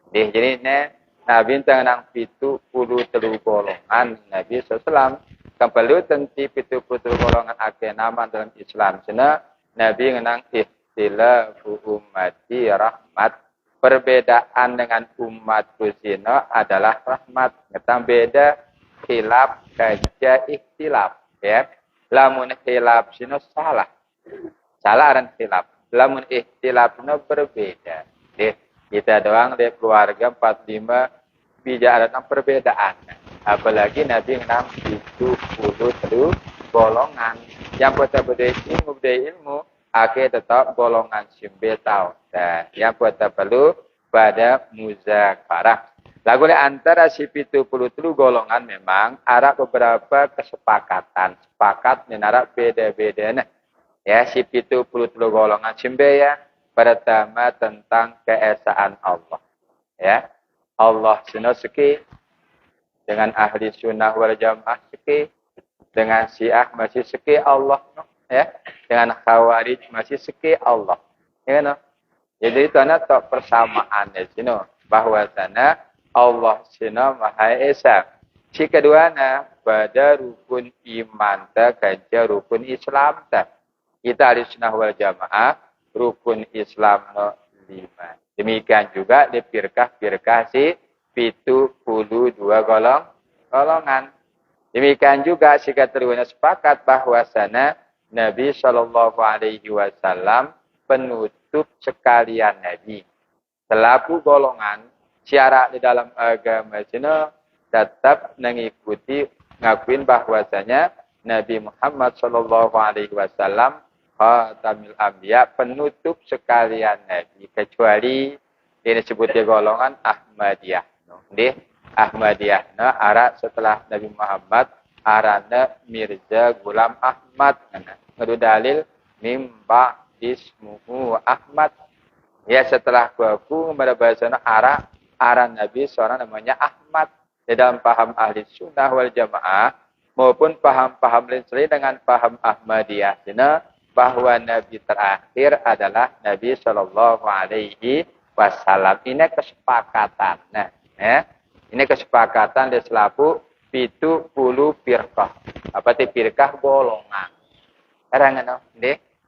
Jadi Nabi tengenang 73 golongan Nabi sallallahu kan perlu tenti 73 golongan akeh nama dalam Islam. Sena Nabi ngenang ikhtilafu ummati rahmat. Perbedaan dengan umatku sina adalah rahmat. Ngetang beda khilaf kaja ikhtilaf ya. Lamun khilaf sina salah. Salah aran khilaf. Lamun ikhtilaf sina berbeda. Kita doang di keluarga 45 bija ada perbedaan. Apalagi Nabi 63 golongan. Yang pada ilmu, akhir tetap golongan simbe tahu. Dan yang pada perlu pada muzakarah. Lagu antara si 73 golongan memang ada beberapa kesepakatan. Sepakat menara beda-beda. Ya, si 73 golongan simbe ya. Pertama tentang keesaan Allah. Ya. Allah sunnah seki. Dengan ahli sunnah wal jamaah seki. Dengan syiah masih seki Allah. Ya. Dengan khawarij masih seki Allah. Ya kan? Jadi itu tak persamaan di sini. Bahwa sana Allah sunnah maha esa. Si kedua pada rukun iman kaja rukun Islam kita ahli sunnah wal jamaah. Rukun Islam 5. Demikian juga di firqah si 72 golongan. Demikian juga si keteruana sepakat bahwasana Nabi Shallallahu Alaihi Wasallam penutup sekalian Nabi. Selaku golongan syarat di dalam agama Cina tetap mengikuti ngakuin bahwasanya Nabi Muhammad Shallallahu Alaihi Wasallam Khatamil Anbiya penutup sekalian Nabi kecuali ini disebutnya golongan Ahmadiyah. Ahmadiyah. Arah setelah Nabi Muhammad arana Mirza Ghulam Ahmad. Ngadu dalil mimba ismuhu Ahmad. Ya setelah kuaku pada bahasana arah Nabi seorang namanya Ahmad. Di dalam paham ahli sunnah wal jamaah maupun paham-paham lain dengan paham Ahmadiyah. Bahwa Nabi terakhir adalah Nabi Shallallahu Alaihi Wasallam. Ini kesepakatan. Ini kesepakatan di selapu 70 firqah. Apa itu firqah golongan? Karena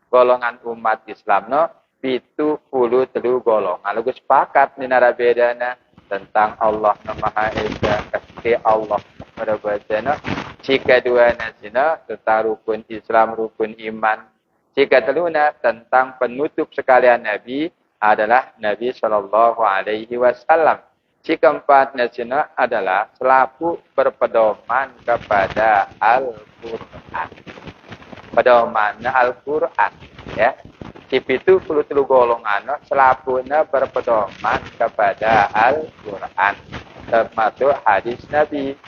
golongan umat Islam 73 golongan. Lalu sepakat di narabedana tentang Allah Maha Esa, kasih Allah pada bahasana. Jika dua nasina tentang rukun Islam, rukun iman. Jika teluna tentang penutup sekalian Nabi adalah Nabi Shallallahu Alaihi Wasallam. Jika empat nasina adalah selaku berpedoman kepada Al-Quran. Pedoman Al-Quran. Ya. Itu 73 golongan selapuna berpedoman kepada Al-Quran. Termasuk hadis Nabi.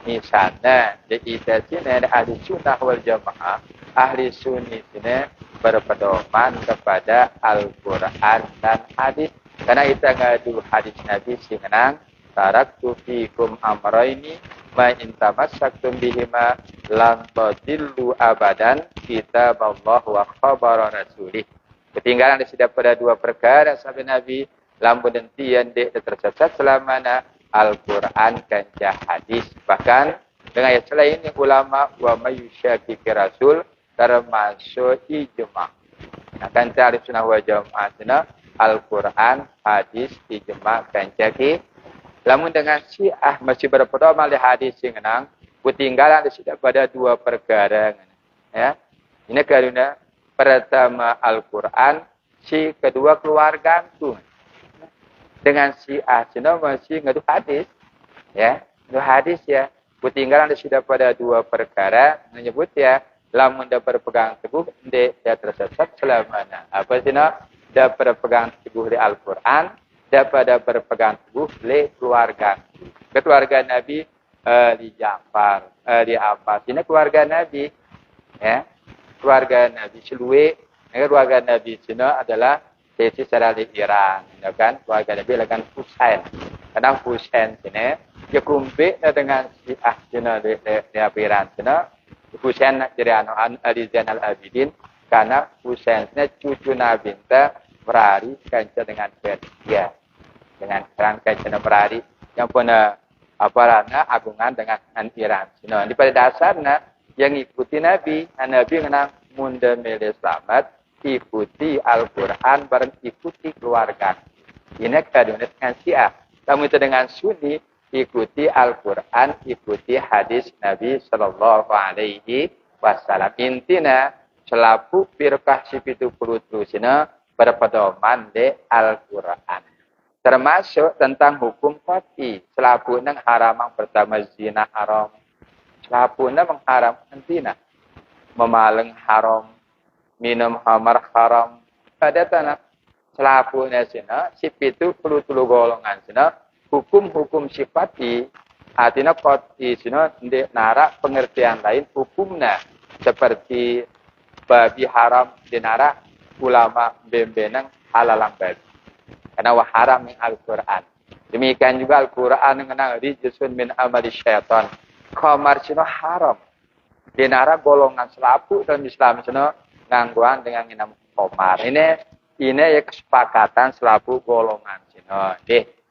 Misalnya, di sini ada ahli sunnah wal jamaah. Ahli sunni sini berpedoman kepada Al-Quran dan hadis. Karena kita ngadu hadis Nabi singenang. Taraktu fikum amrayni ma intamasaktum bihima lam tadillu abadan kitab Allah wa khabar rasulih. Ketinggalan disediakan pada dua perkara sampai Nabi. Lampu dentian dek tersesat selamanya. Al-Quran dan hadis. Bahkan dengan ayat selain ini ulama wa mayyusyaqiqi rasul termasuk ijma. Akan cari sunnah wa jamaah Al-Quran, hadis, ijma dan jaki. Namun dengan Syiah masih berpedoman oleh hadis yang enang, ketinggalan pada dua perkara. Ya. Ini karena pertama Al-Quran, si kedua keluarga itu. Dengan Syiah cina masih ngadu hadis. Ya, ngadu hadis ya. Ketinggalan sudah pada dua perkara menyebut ya, lamun dah berpegang teguh dia tersesat selamanya. Apa cina? Dah berpegang teguh di Al-Quran, dah pada berpegang teguh di keluarga. Keluarga Nabi di Ja'far, di Abbas. Ini keluarga Nabi. Ya. Keluarga Nabi Selue, keluarga Nabi cina adalah sesi secara di Iran, ya kan? Keluarga Nabi dengan Husain. Karena Husain sini, dia kumpul dengan Syiah sini di Iran sini. Husain jadi Ali Zainal Abidin, karena Husain sini cucu Nabi berari kanca dengan Persia. dengan rangkai cina berari yang pernah aparana agungan dengan Iran. Nah, di pada dasarnya yang ikuti Nabi mengenang munda mele selamat, ikuti Al-Quran, bareng ikuti keluarga. Ini kadang dengan Syiah. Kamu itu dengan Sunni, ikuti Al-Quran, ikuti hadis Nabi Sallallahu Alaihi Wasallam. Intinya, selaku firqah sipitu terusina berpedoman di Al-Quran. Termasuk tentang hukum kopi. Selaku nang haram yang pertama zina haram. Selaku nang mengharamkan zina. Memaleng haram. Minum khamar haram. Pada tanah. Selaku sina sipitu tulu golongan sina. Hukum-hukum sifati. Artinya kopi sina di nara pengertian lain hukumnya. Seperti babi haram di nara ulama bembenang halalang babi. Karena haram yang Al-Quran. Demikian juga Al-Quran mengenal rijsun min amali syaitan. Khamar sino haram. Dinara golongan selapu dalam Islam sino ngangguan dengan minum khamar. Ini ya kesepakatan selapu golongan sino.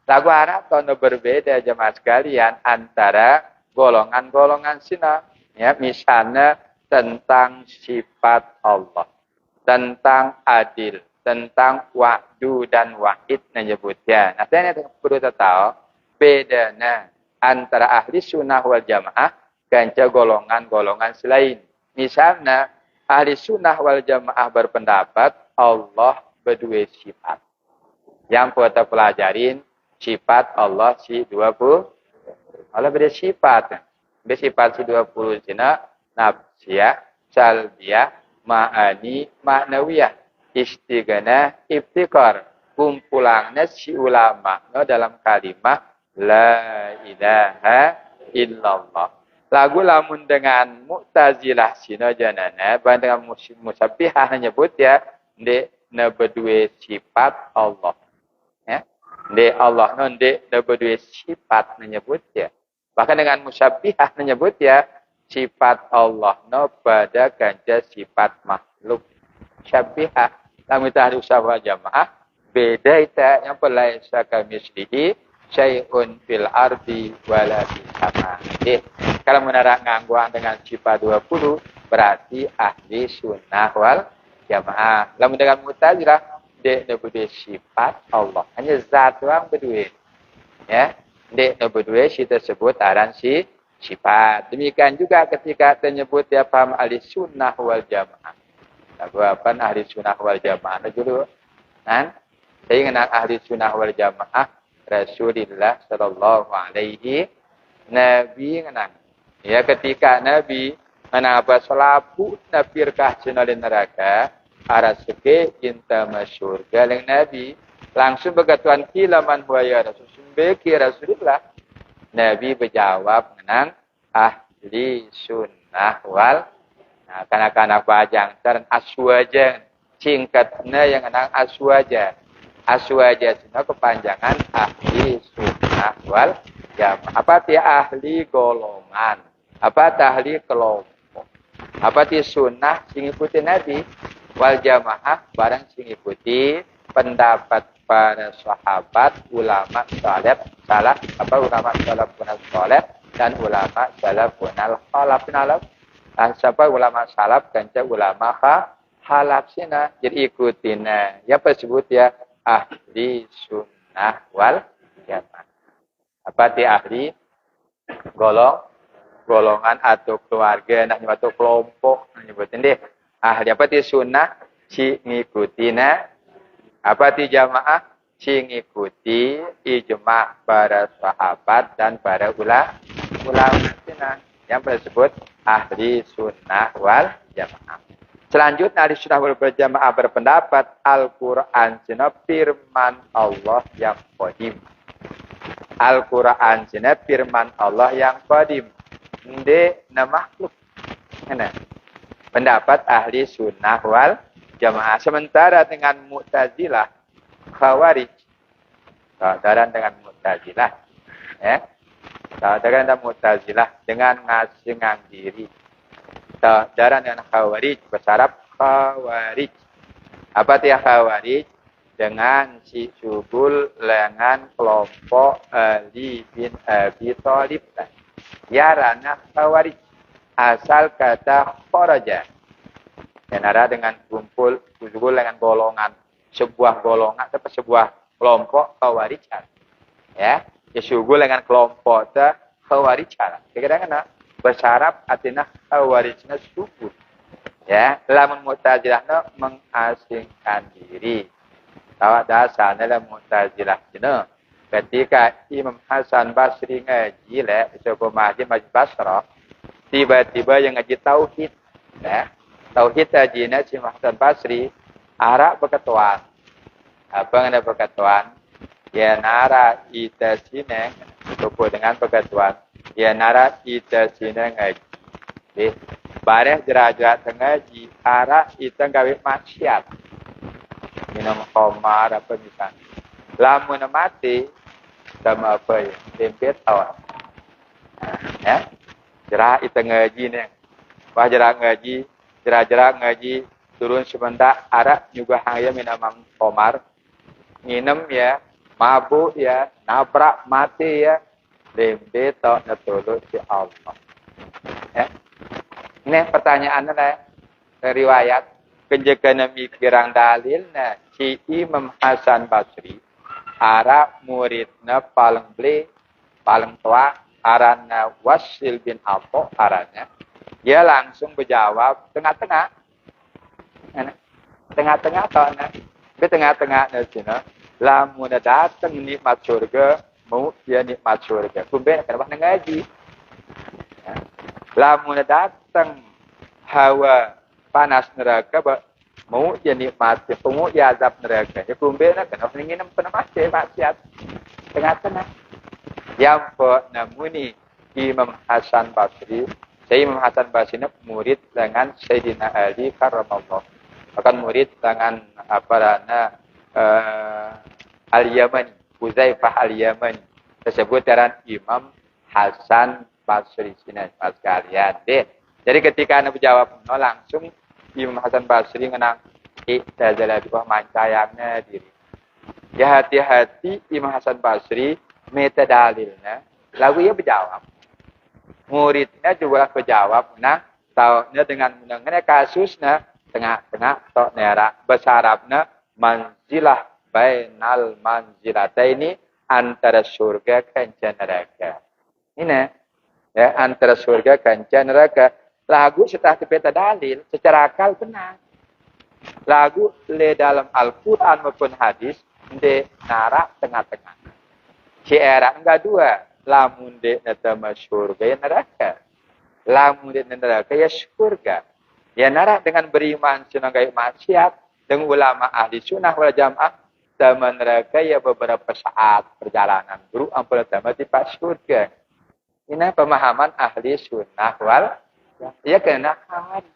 Lagu Arab tono berbeda jemaah sekalian antara golongan-golongan sino. Ya, misalnya tentang sifat Allah. Tentang adil. Tentang wa'du dan wa'id menyebutnya. Nah, saya perlu tahu bedanya antara ahli sunnah wal jamaah dan golongan-golongan selain. Misalnya, ahli sunnah wal jamaah berpendapat Allah berdua sifat. Yang kita pelajarin sifat Allah si 20. Allah berdua sifat. Bersifat si 20 zina, nafsiyah, salbiyah, ma'ani, ma'nawiyah. Istighna ibtikar kumpulannya si ulama dalam kalimat la ilaha illallah. Lagu lamun dengan Mu'tazilah sino janana dengan musabbihah menyebut ya de berdua sifat Allah. Ya. De Allah de berdua sifat menyebut ya. Bahkan dengan musabbihah menyebut ya sifat Allah pada ganja sifat makhluk. Syabbihah lamu tahri usaha jamaah beda ita yang pelaisa kamislihi syai'un fil ardi wala fis sama. Kalau menarak ngangguan dengan sifat 20 berarti ahli sunnah wal jamaah. Lamu dengan Mu'tazilah de berdua sifat Allah. Hanya zat doang berdua. Ya, de berdua si tersebut aran si sifat. Demikian juga ketika menyebut ya paham ahli sunnah wal jamaah. Apa ahli sunnah wal jamaah dulu kan saya kenal ahli sunnah wal jamaah Rasulullah sallallahu alaihi nabi kenal ya ketika nabi menapa selapu nafirkah cenalin neraka arah seke inta masyhur galeng nabi langsung berkatuan kilaman huwa ya rasul sembeki Rasulullah nabi berjawab menang ahli sunnah wal. Nah, kanak-kanak bajang dan aswaja singkatnya yang enang aswaja. Aswaja itu kepanjangan ahli sunnah wal jamaah. Apa dia ahli golongan? Apa ahli kelompok? Apa dia sunnah sing ikuti Nabi wal jamaah barang sing ikuti pendapat para sahabat, ulama salaf, ulama salafun salih dan ulama salafun al-khalaf. Siapa ulama salaf dan ulama khalaf sina jadi ikutin ya apa sebut ya ahli sunnah wal jamaah. Apa ti ahli golongan atau keluarga nak nyebut kelompok nyebutin deh ahli apa ti sunnah si ngikutina apa ti jamaah si ngikuti ijma' para sahabat dan para ulama sina yang disebut ahli sunnah wal jamaah. Selanjutnya ahli sunnah wal jamaah berpendapat Al-Quran sina firman Allah yang qadim. Al-Quran sina firman Allah yang qadim. Inde na makhluk. Nah, pendapat ahli sunnah wal jamaah. Sementara dengan Mu'tazilah, Khawarij. Saudara dengan Mu'tazilah. Ya. Saudara dengan Mu'tazilah dengan ngasing diri. Saudara dengan Khawarij, bersarap Khawarij. Apa dia Khawarij? dengan si Syuhul dengan kelompok Ali bin Abi Thalib. Ya ranah Khawarij. Asal kata kharaja. Dan ada dengan kumpul Syuhul dengan golongan. Sebuah golongan atau sebuah kelompok Khawarij. Ya, Syuhul dengan kelompok Khawarij. Kadang-kadang bersarap artinya Khawarijnya Syuhul. Ya, lamun Mu'tazilah mengasingkan diri. Tahu dasarnya lah Mu'tazilah jenuh. Ketika Imam Hasan Basri ngaji lah, sebuah majlis Basrah, tiba-tiba yang ngaji tauhid. Ya, tauhid ajinya si Imam Hasan Basri, arak berketuan. Apa yang ada berketuan? Ya nara ita sini, cukup dengan berketuan. Ya nara ita sini ngaji. Bareh jerat-jerat ngaji, arak ita gawe maksiat. Minum khamar apa misalnya. Lamun mati sama apa ya? Tempe tau. Ya. Jerah ita ngaji ni. Wah jerah ngaji, jerah ngaji turun sebentar arak juga hanya minum khamar. Minum ya, mabuk ya, nabrak mati ya. Tempe tau na tolong si Allah. Ya. Ini pertanyaannya lah. Riwayat penjaga mikirang dalil na si Imam Hasan Basri ara muridna paling beli paling tua arana Wasil bin Atha aranya dia langsung berjawab tengah-tengah tahun ke tengah-tengah nasina lamun datang nikmat surga mau dia nikmat surga kumbe kenapa ngaji lamun datang hawa panas neraka mau dia nikmati mau dia azab neraka ya kumbena kan orang ingin pernah maksiat tengah-tengah yang namuni Imam Hasan Basri saya Imam Hasan Basri murid dengan Sayyidina Ali karramallahu akan murid dengan Al-Yamani Huzaifah Al-Yamani tersebut dengan Imam Hasan Basri sini pas kalian deh. Jadi ketika anda menjawab langsung Imam Hasan Basri ngenang i'tazala bi mancayangnya diri. Ya hati-hati Imam Hasan Basri metadalilnya lalu ia berjawab. Muridnya juga berjawab nah taunya dengan mengenai kasusnya tengah-tengah tok nera besarapna manzilah bainal manzilataini antara surga dan neraka. Ini ya antara surga dan neraka. Lagu setelah dipeta dalil secara akal benar. Lagu le dalam Al-Quran maupun hadis de narak tengah-tengah. Si era enggak dua. Lamun de natama surga ya neraka. Lamun de neraka ya surga. Ya narak dengan beriman senanggai maksiat dengan ulama ahli sunnah wal jamaah sama neraka ya beberapa saat perjalanan guru ampun sama di surga. Ini pemahaman ahli sunnah wal ya kena khawarij.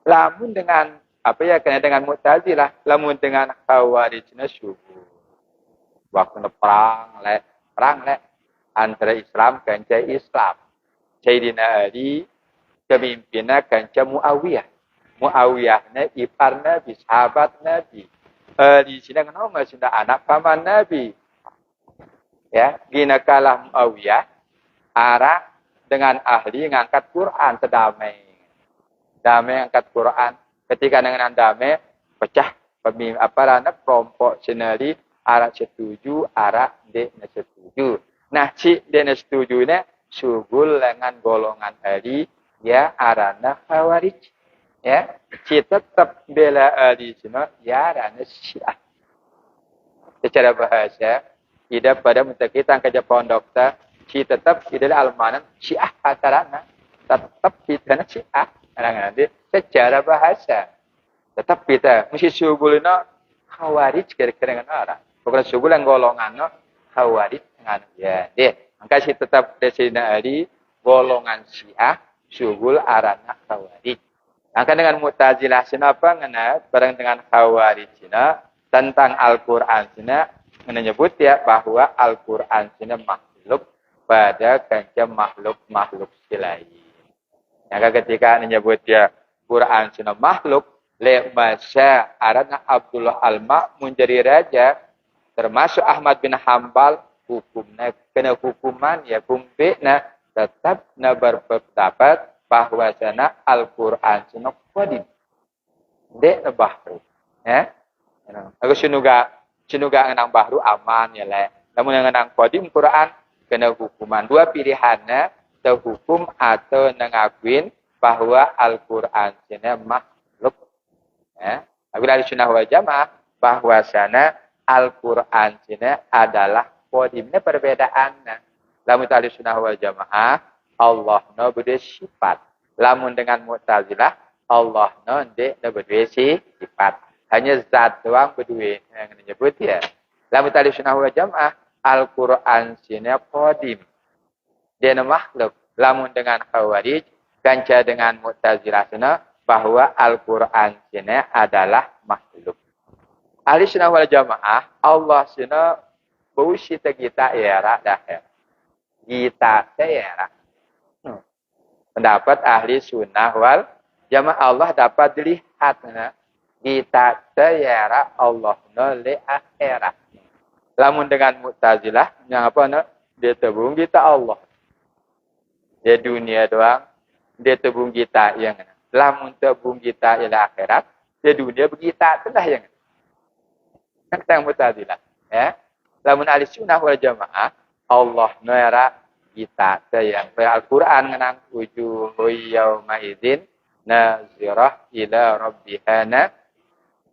Lamun dengan apa ya kena dengan Mu'tazilah, lamun dengan Khawarijna syukur. Waktu perang antara Islam dan Islam. Sayyidina Ali pemimpinnya kanca Muawiyah. Muawiyahnya ipar Nabi, sahabat Nabi. Di sini kenapa masih anak paman Nabi. Ya, gina kalah Muawiyah arah dengan ahli ngangkat Quran sedamai. Damai angkat Quran. Ketika dengan damai pecah kelompok senari arah setuju, arah dek setuju. Nah, si dek setuju ini subul dengan golongan ahli ya arana Khawarij. Ya, si tetap bela ahli sini ya arana Syiah. Secara bahasa tidak pada mentakitan kerja pondok si tetap tidak almanan Syiah atarana tetap kita Syiah nanti secara bahasa tetap kita mesti subulna Khawarij kira-kira dengan orang bukan subulan golongan Khawarij dengan ya deh maka si tetap desina Ali golongan Syiah subul arana Khawarij maka dengan Mu'tazilah sinapa ngena bareng dengan Khawarij sina tentang Al-Qur'an sina menyebut ya bahwa Al-Qur'an sina makhluk pada kancam makhluk-makhluk lain. Maka ketika menyebut dia Quran sunnah makhluk, Le masa arana Abdullah Al-Ma'mun jadi raja, termasuk Ahmad bin Hambal, hukumnya kena hukuman ya kumpena tetap na berpendapat bahwasana Al-Qur'an sino qadim. Dek na bahru. Aku sinuga ngenang bahru aman ya le. Namun ngenang qadim Quran kena hukuman. Dua pilihannya, terhukum atau nengakuin bahwa Al-Qur'an sino makhluk. Aku dari sunnah wal jamaah bahwasana Al-Qur'an sini adalah qadim. Ini perbedaannya. Lamun dari sunnah wal jamaah Allah no berdua sifat. Lamun dengan Mu'tazilah Allah no berdua sifat. Hanya zat doang berdua yang disebut ya. Lamun dari sunnah wal jamaah Al-Qur'an sini qadim. Dia makhluk. Lamun dengan Khawarij ganca dengan Mu'tazilah sini bahwa Al-Quran sini adalah makhluk. Ahli sunnah wal jamaah, Allah sini beusita kita era dahir. Kita era. Pendapat ahli sunnah wal jamaah Allah dapat dilihat. Kita era Allah le akhirat. Lamun dengan Mu'tazilah, yang apa? Dia tebung kita Allah. Dia dunia doang. Dia tebung kita yang lamun tebung kita ialah akhirat, di dunia begita itulah yang tentang Mu'tazilah. Lamun ahli sunnah wal jamaah, Allah nera kita yang Al-Quran ngenang wujuhu yauma idzin nazirah ila rabbiha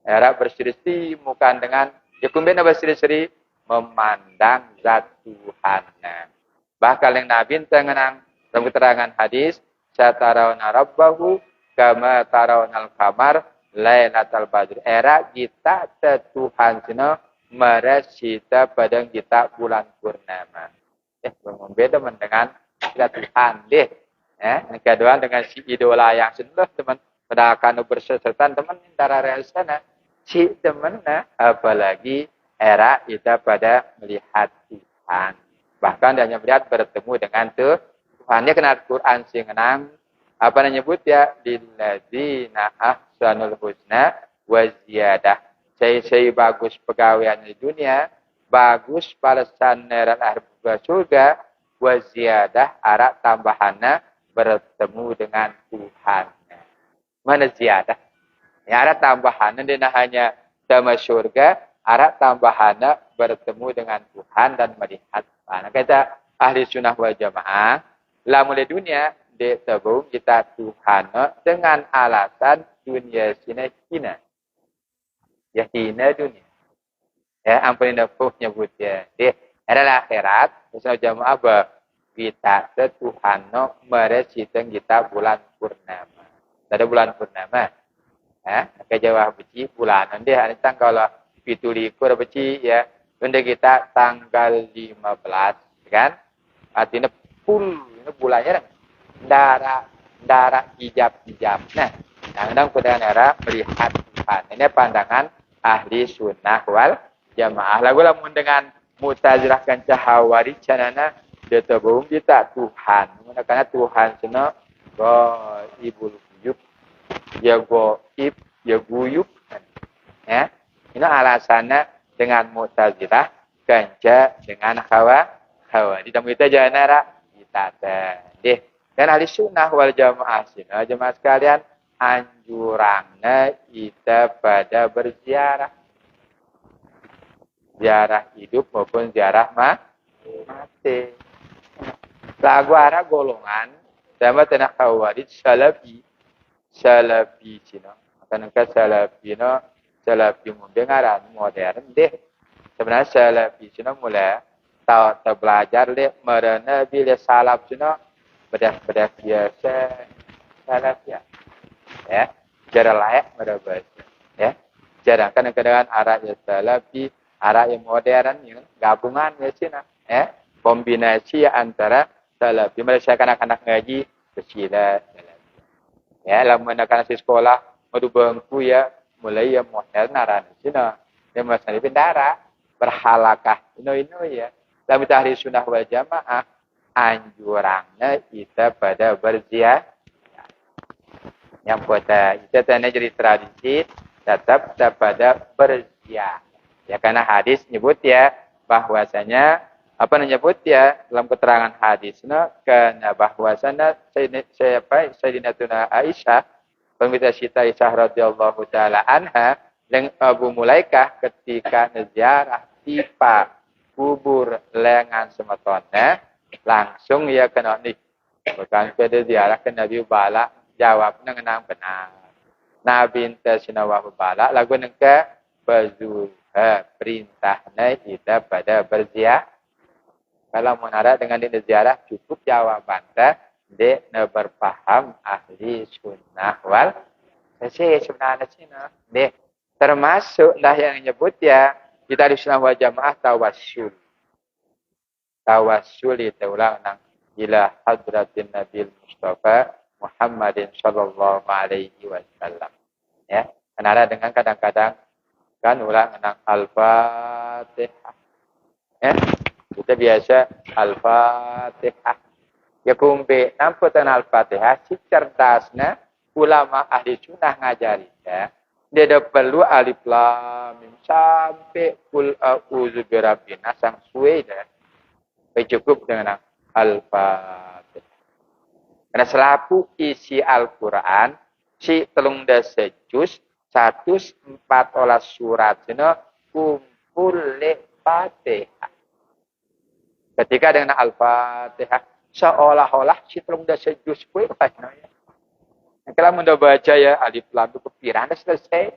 era berseri-seri mukan dengan yakumbena berseri-seri memandang zat Tuhan. Bahkan yang Nabi ngenang dalam keterangan hadis, satarawna rabbahu kama tarawnal kamar lailatal badr. Era kita Tuhan sino meresita pada kita bulan purnama. Berbeda dengan kita Tuhan deh. Yang kedua dengan si idola yang senduh teman pada akan berserta teman antara realisana si teman apalagi era kita pada melihat Tuhan. Bahkan dia hanya melihat bertemu dengan Tuhan. Dia kenal Quran sing ngenang apa nyebut ya lilladzina ahsanul husna wa ziyadah. Saya bagus pegawaian di dunia, bagus balasan neran surga, wa ziyadah arah tambahannya bertemu dengan Tuhan. Mana ziyadah? Ya arah tambahannya dia hanya sama surga, arah tambahannya bertemu dengan Tuhan dan melihat Tuhan. Kata ahli sunnah wal jamaah, lamun di dunia ditebung kita Tuhan dengan alasan dunia sini hina. Ya hina dunia. Ya ampun nafsuh nyebut ya. Adalah akhirat. Misalnya jamaah bah kita Tuhan meresiteng kita bulan purnama. Ada bulan purnama. Ke Jawa beci bulan. Nanti hari tanggal 17 beci ya. Nanti kita tanggal 15 kan. Artinya full ini bulannya darah hijab. Nah, kadang pada era melihat Tuhan. Ini pandangan ahli sunnah wal jamaah. Lagu lamun dengan Mu'tazilah kan cahawari canana dia tebung kita Tuhan. Karena Tuhan sana ibul guyub, ya goib, ya guyub. Ya, ini alasannya dengan Mu'tazilah kanca dengan hawa. Di dalam kita jangan kita deh. Dan ahli sunnah wal jamaah sini, jamaah sekalian, anjurannya kita pada berziarah. Ziarah hidup maupun ziarah mati. Lagu arah golongan, sama tenak Khawarij salafi sini. Karena salafi mendengaran modern deh. Sebenarnya salafi sini mulai tahu belajar deh, merana bila salaf sini bedah biasa salaf ya. Cara layak merabas. Ya. Jarang kadang-kadang arah ya salafi, arah yang modern yang gabungan ya sini. Kombinasi antara salafi. Mereka anak-anak ngaji bersilat. Ya, lamun anak-anak sekolah madu bangku ya mulai ya modern arah sini. Dia masih bendara berhalakah ino ya. Dalam ahli sunnah wal jamaah anjurannya kita pada berziarah. Yang pada itu jadi tradisi tetap pada berziarah. Ya karena hadis nyebut ya bahwasanya apa menyebut ya dalam keterangan hadisnya karena bahwasanya Sayyidina Aisyah pemita Siti Aisyah radhiyallahu taala anha dengan Abu Mulaikah ketika ziarah tipa kubur lengan semetone langsung ya kena nih bukan pada ziarah ke Nabi Bala jawab dengan benar. Nabi ente sinawahu bala lagu nengke bazuha perintahnya kita pada berziarah. Kalau menara dengan ini ziarah cukup jawaban de berpaham ahli sunnah wal sebenarnya cina de termasuk dah yang nyebut ya kita di sunnah wal jamaah tawassul itu ulang nang ila hadratin nabil mustafa Muhammadin sallallahu alaihi wasallam ya menara dengan kadang-kadang kan ulang nang al-fatihah ya kita biasa Al-Fatihah. Ya kumbe namputan Al-Fatihah si cerdasnya ulama ahli sunnah ngajari ya. Dia ada perlu alif lam mim sampai kul a'udzu birabbina sang suwe dah. Cukup dengan Al-Fatihah. Karena selaku isi Al-Qur'an si telung dasa juz 114 surat sina kumpul le Fatihah. Ketika dengan Al-Fatihah, seolah-olah si telung dasa juz kue ya. Kalau mudah baca ya alif lam itu kepiran selesai.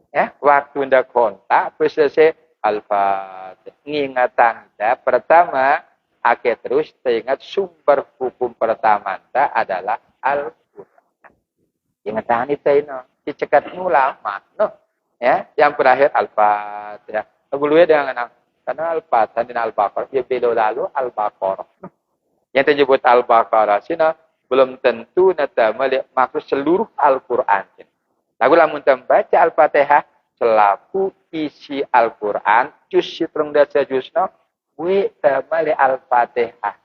Ya, waktu ndak kontak selesai Al-Fatihah. Ngingatan kita pertama ake terus teringat sumber hukum pertama adalah Al-Qur'an. Ingatan itu no, dicekat ulama no. Ya, yang terakhir Al-Fatihah. Sebelumnya dengan karena Al-Fatihah dan Al-Baqarah, ya beda lalu Al-Baqarah. Yang tersebut Al-Baqarah, sini belum tentu nata maksud seluruh Al-Quran. Lalu lamun membaca Al-Fatihah, selaku isi Al-Quran, juz sitrung dasa juzno, we tamale Al-Fatihah.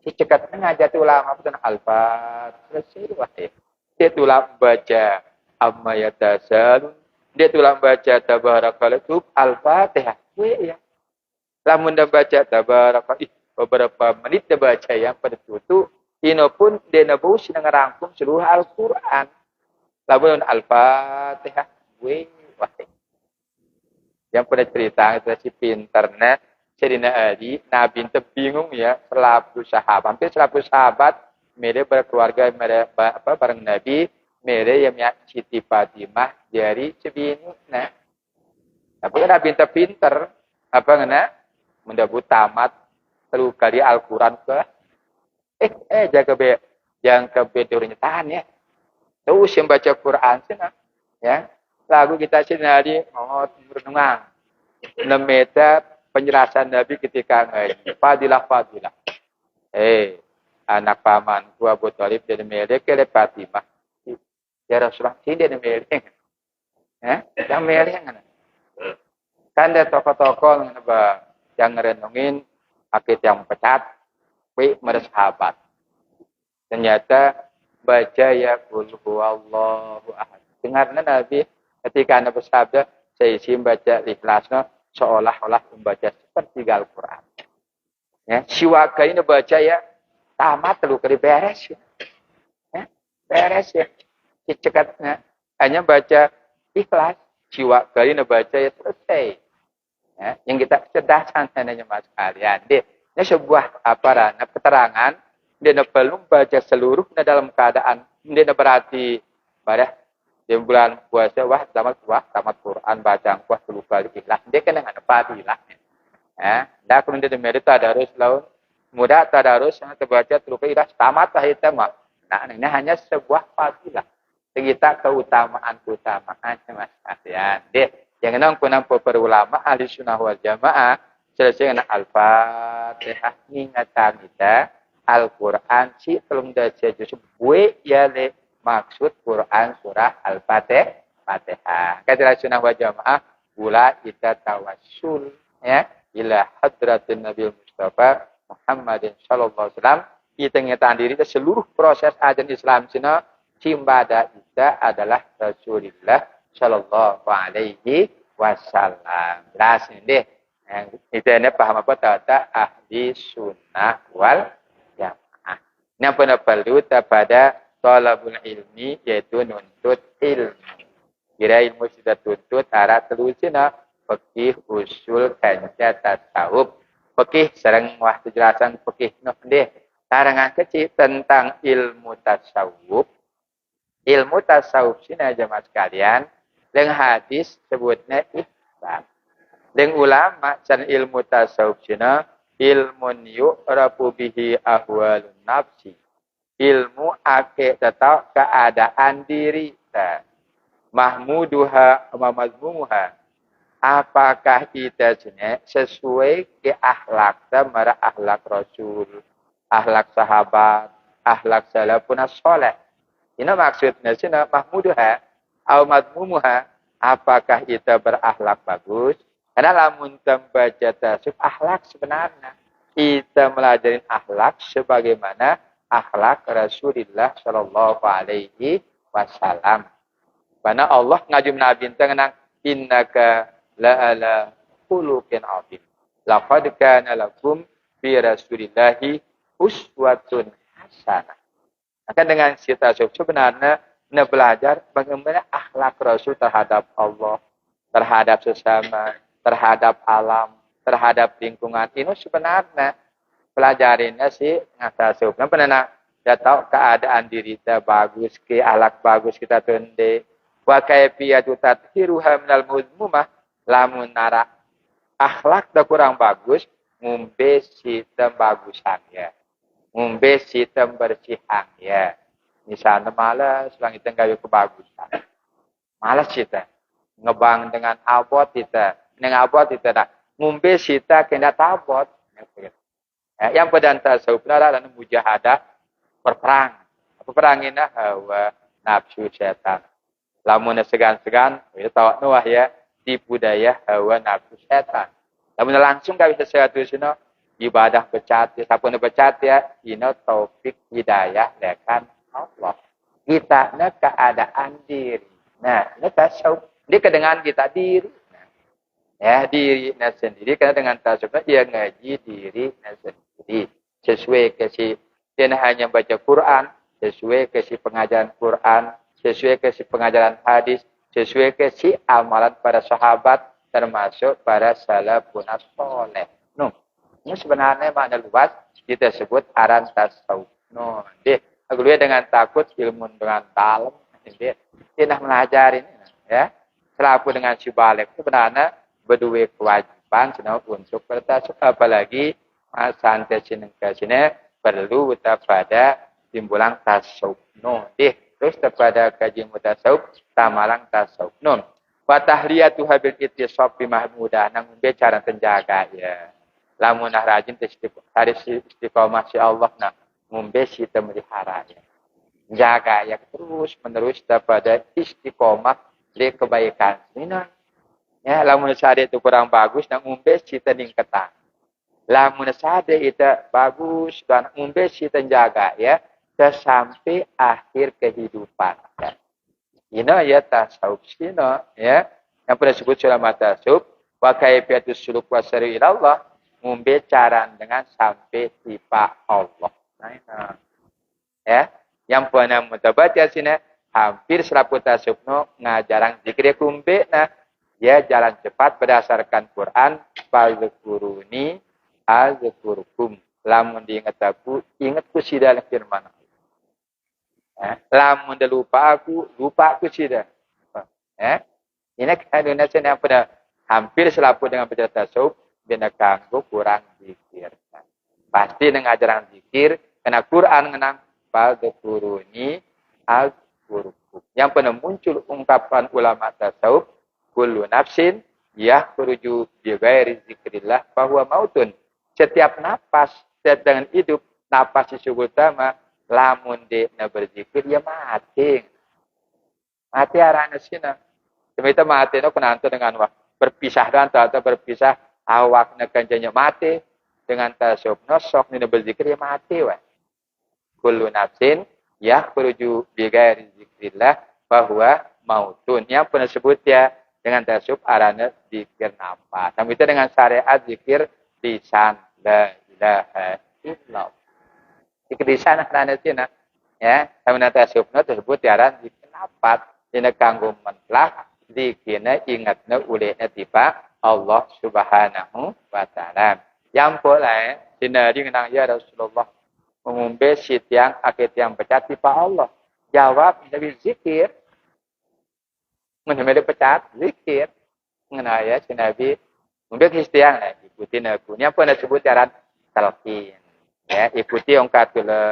Si cekat ngajati ulama pun Al-Fatihah, selesai. Dia tulang baca amma yatasalun, dia tulang baca tabarakallah Al-Fatihah. Ya. Lamun dah baca tabaraka beberapa menit dah baca yang pada itu ino pun dia nabus dengan rangkum seluruh Al-Qur'an. Lamun Al-Fatihah wah. Yang pada cerita itu si pinternya Sayyidina Ali, Nabi itu bingung ya, selalu sahabat, hampir selalu sahabat mereka berkeluarga mereka bareng Nabi, mereka yang Siti Fatimah dari sebini nah. Tapi kan Nabi pinter, apa ngena? Mendabut tamat telu kali Al-Quran ke jaga be yang kebeturnya tahan ya. Terus yang baca Quran sih ya. Lagu kita sendiri mau renungan. Nemeta penjelasan Nabi ketika ngaji. Fadilah. Anak paman gua Abu Thalib dari Melek ke Fatimah. Ya Rasulullah sini dari Melek. Ya, yang Melek kan. Kan ada tokoh-tokoh yang ngerenungin akid yang pecat, mereka sahabat. Ternyata baca ya qul huwallahu ahad. Dengarnya Nabi ketika Anda bersabda, saya isi baca ikhlasnya seolah-olah membaca seperti Al-Quran. Ya, siwaka ini baca ya tamat telu kali beres ya. Beres ya. Cekatnya hanya baca ikhlas. Jiwa kali baca ya selesai. Ya, yang kita kecerdasan hanya mas kalian. Ini sebuah keterangan. Dia perlu baca seluruh dalam keadaan. Dia berarti pada di bulan puasa tamat Quran baca kuah 10 kali ikhlas. Dia kena dengan fadilah. Ya, dah kemudian dia merit tadarus laun mudah tadarus yang terbaca 10 kali ikhlas tamat itu mah. Nah, ini hanya sebuah fadilah. Kita keutamaan mas kalian. Yang enam kunang para ulama ahli sunnah wal jamaah selesai dengan Al-Fatihah ingatan kita Al-Quran si telung dasa juz ya le maksud Quran surah Al-Fatihah. Kata sunnah wal jamaah pula kita tawassul ya ila hadratin Nabi Mustafa Muhammadin sallallahu alaihi wasallam kita ngetahan diri seluruh proses ajaran Islam sina cimbada kita adalah Rasulullah sallallahu alaihi wasallam. Jelas ini. Itu ini paham apa tata ahli sunnah wal jamaah. Yang pernah perlu kepada talabul ilmi yaitu nuntut ilmu. Kira ilmu sudah tuntut arah telusina fikih usul kanca tasawuf. Fikih sareng wah penjelasan fikih noh deh. Tarangan kecil tentang ilmu tasawuf. Ilmu tasawuf sini jemaah sekalian, dengan hadis sebutnya ihsan. Dengan ulama dan ilmu tasawuf sini ilmun yu'rafu bihi ahwalun nafsi. Ilmu ake tetap keadaan diri ta. Mahmuduha wa mazmumuha. Apakah kita sini sesuai ke akhlak mara akhlak Rasul, akhlak sahabat, akhlak salafun saleh. Ini maksudnya sini mahmuduha au mazmumuha. Apakah kita berakhlak bagus? Karena lamun tembaca tasawuf akhlak sebenarnya kita melajarin akhlak sebagaimana akhlak Rasulullah sallallahu alaihi wasallam. Karena Allah ngajum Nabi tentang innaka la'ala khuluqin azim. Laqad kana lakum fi Rasulillahi uswatun hasanah. Maka dengan kita sebenarnya belajar bagaimana akhlak Rasul terhadap Allah, terhadap sesama, terhadap alam, terhadap lingkungan. Ini sebenarnya pelajarinnya sih ngasih. Kan pernah dia tahu keadaan diri kita bagus, ke akhlak bagus kita tunde. Wa kaifiyatu tathiruha minal muzmumah lamun nara akhlak dah kurang bagus, ngumbe sistem bagusan ya. Ngumbe sistem bersihan ya. Misalnya malas, lang kita gawe kebagusan. Malas kita. Ngebang dengan abot kita. Dengan abot kita dah. Ngumbe kita kena tabot. Yang pada tasawuf dan mujahadah berperang. Perang ini hawa nafsu setan. Lamun segan-segan, kita tahu nuah ya tipu daya hawa nafsu setan. Lamun langsung kami sesuatu sini ibadah becat, siapapun becat ya, ini taufik hidayah dekan Allah. Kita nak keadaan diri. Nah, ini tasawuf. Ini kedengaran kita diri. Nah, ya diri sendiri karena dengan tasawuf dia ngaji diri sendiri. Sesuai kesi dia hanya baca Quran, sesuai kesi pengajaran Quran, sesuai kesi pengajaran hadis, sesuai kesi amalan para sahabat termasuk para salafun saleh. No, ini sebenarnya makna luas kita sebut aran tasawuf. No, deh, agak dengan takut ilmu dengan dalam, dia tidak mengajari ini, ya. Selaku dengan si balik sebenarnya berdua kewajiban senang untuk bertasawuf, apalagi santai sini ke sini perlu pada timbulan tasawuf. No, deh. Terus kepada kaji mutasawuf, tamalang tasawuf. Nun. Wa tahliyatu habil ittisab bi mahmudah nang bicara penjaga ya. Lamun rajin harus istiqomah si Allah nah ngumbe si memelihara ya. Jaga ya terus menerus kepada istiqomah di kebaikan. Ini ya lamun sade itu kurang bagus nang ngumbe si ningkatan. Lamun sade itu bagus dan ngumbe si jaga ya. Sampai akhir kehidupan. Ya. Ini ya tasawuf sini ya. Yang pernah disebut ulama tasawuf wa kaifiyatus suluk wa sari ilallah membicara dengan sampai tiba Allah. Nah, ya. Yang pernah mutabaca sini hampir serapu tasawuf ngajarang zikir kumbe nah ya jalan cepat berdasarkan Quran fadzkuruni azkurukum. Lamun diingat aku ingatku si dalam firman Allah. Lamun dah lupa aku sudah. Ini Indonesia yang pada hampir selapu dengan baca tasawuf, bina kanggo kurang zikir. Pasti dengan ajaran zikir, karena Quran mengenang fadzkuruni azkurukum. Yang pernah muncul ungkapan ulama tasawuf, kullu nafsin yakhruju bi ghairi zikrillah fahuwa mautun. Setiap napas dengan hidup, napas disebut utama lamun de na berzikir ya mati. Mati arana sina. Semita mati no kenanto dengan wah berpisah dan atau berpisah awak na kanjanya mati dengan tasawuf no sok ni berzikir ya mati wa. Kullu nafsin yakhruju bi ghairi zikrillah bahwa mautun. Yang pernah sebut ya dengan tasawuf arana zikir nafas. Sama itu dengan syariat zikir lisan la ilaha illallah. Zikir lisan arana cina ya, sama tasawuf tersebut aran zikir nafas. Dina kanggo mentlah zikirna ingatna ulehna tiba Allah Subhanahu wa taala. Yang boleh dina dengan ya Rasulullah mengumbe sitiang akit yang pecat tiba Allah. Jawab Nabi zikir. Mengenai pecat zikir. Mengenai si Nabi mungkin istiang lah ikuti aku. Ini apa nak sebut jalan talqin. Ya, ikuti ongkat la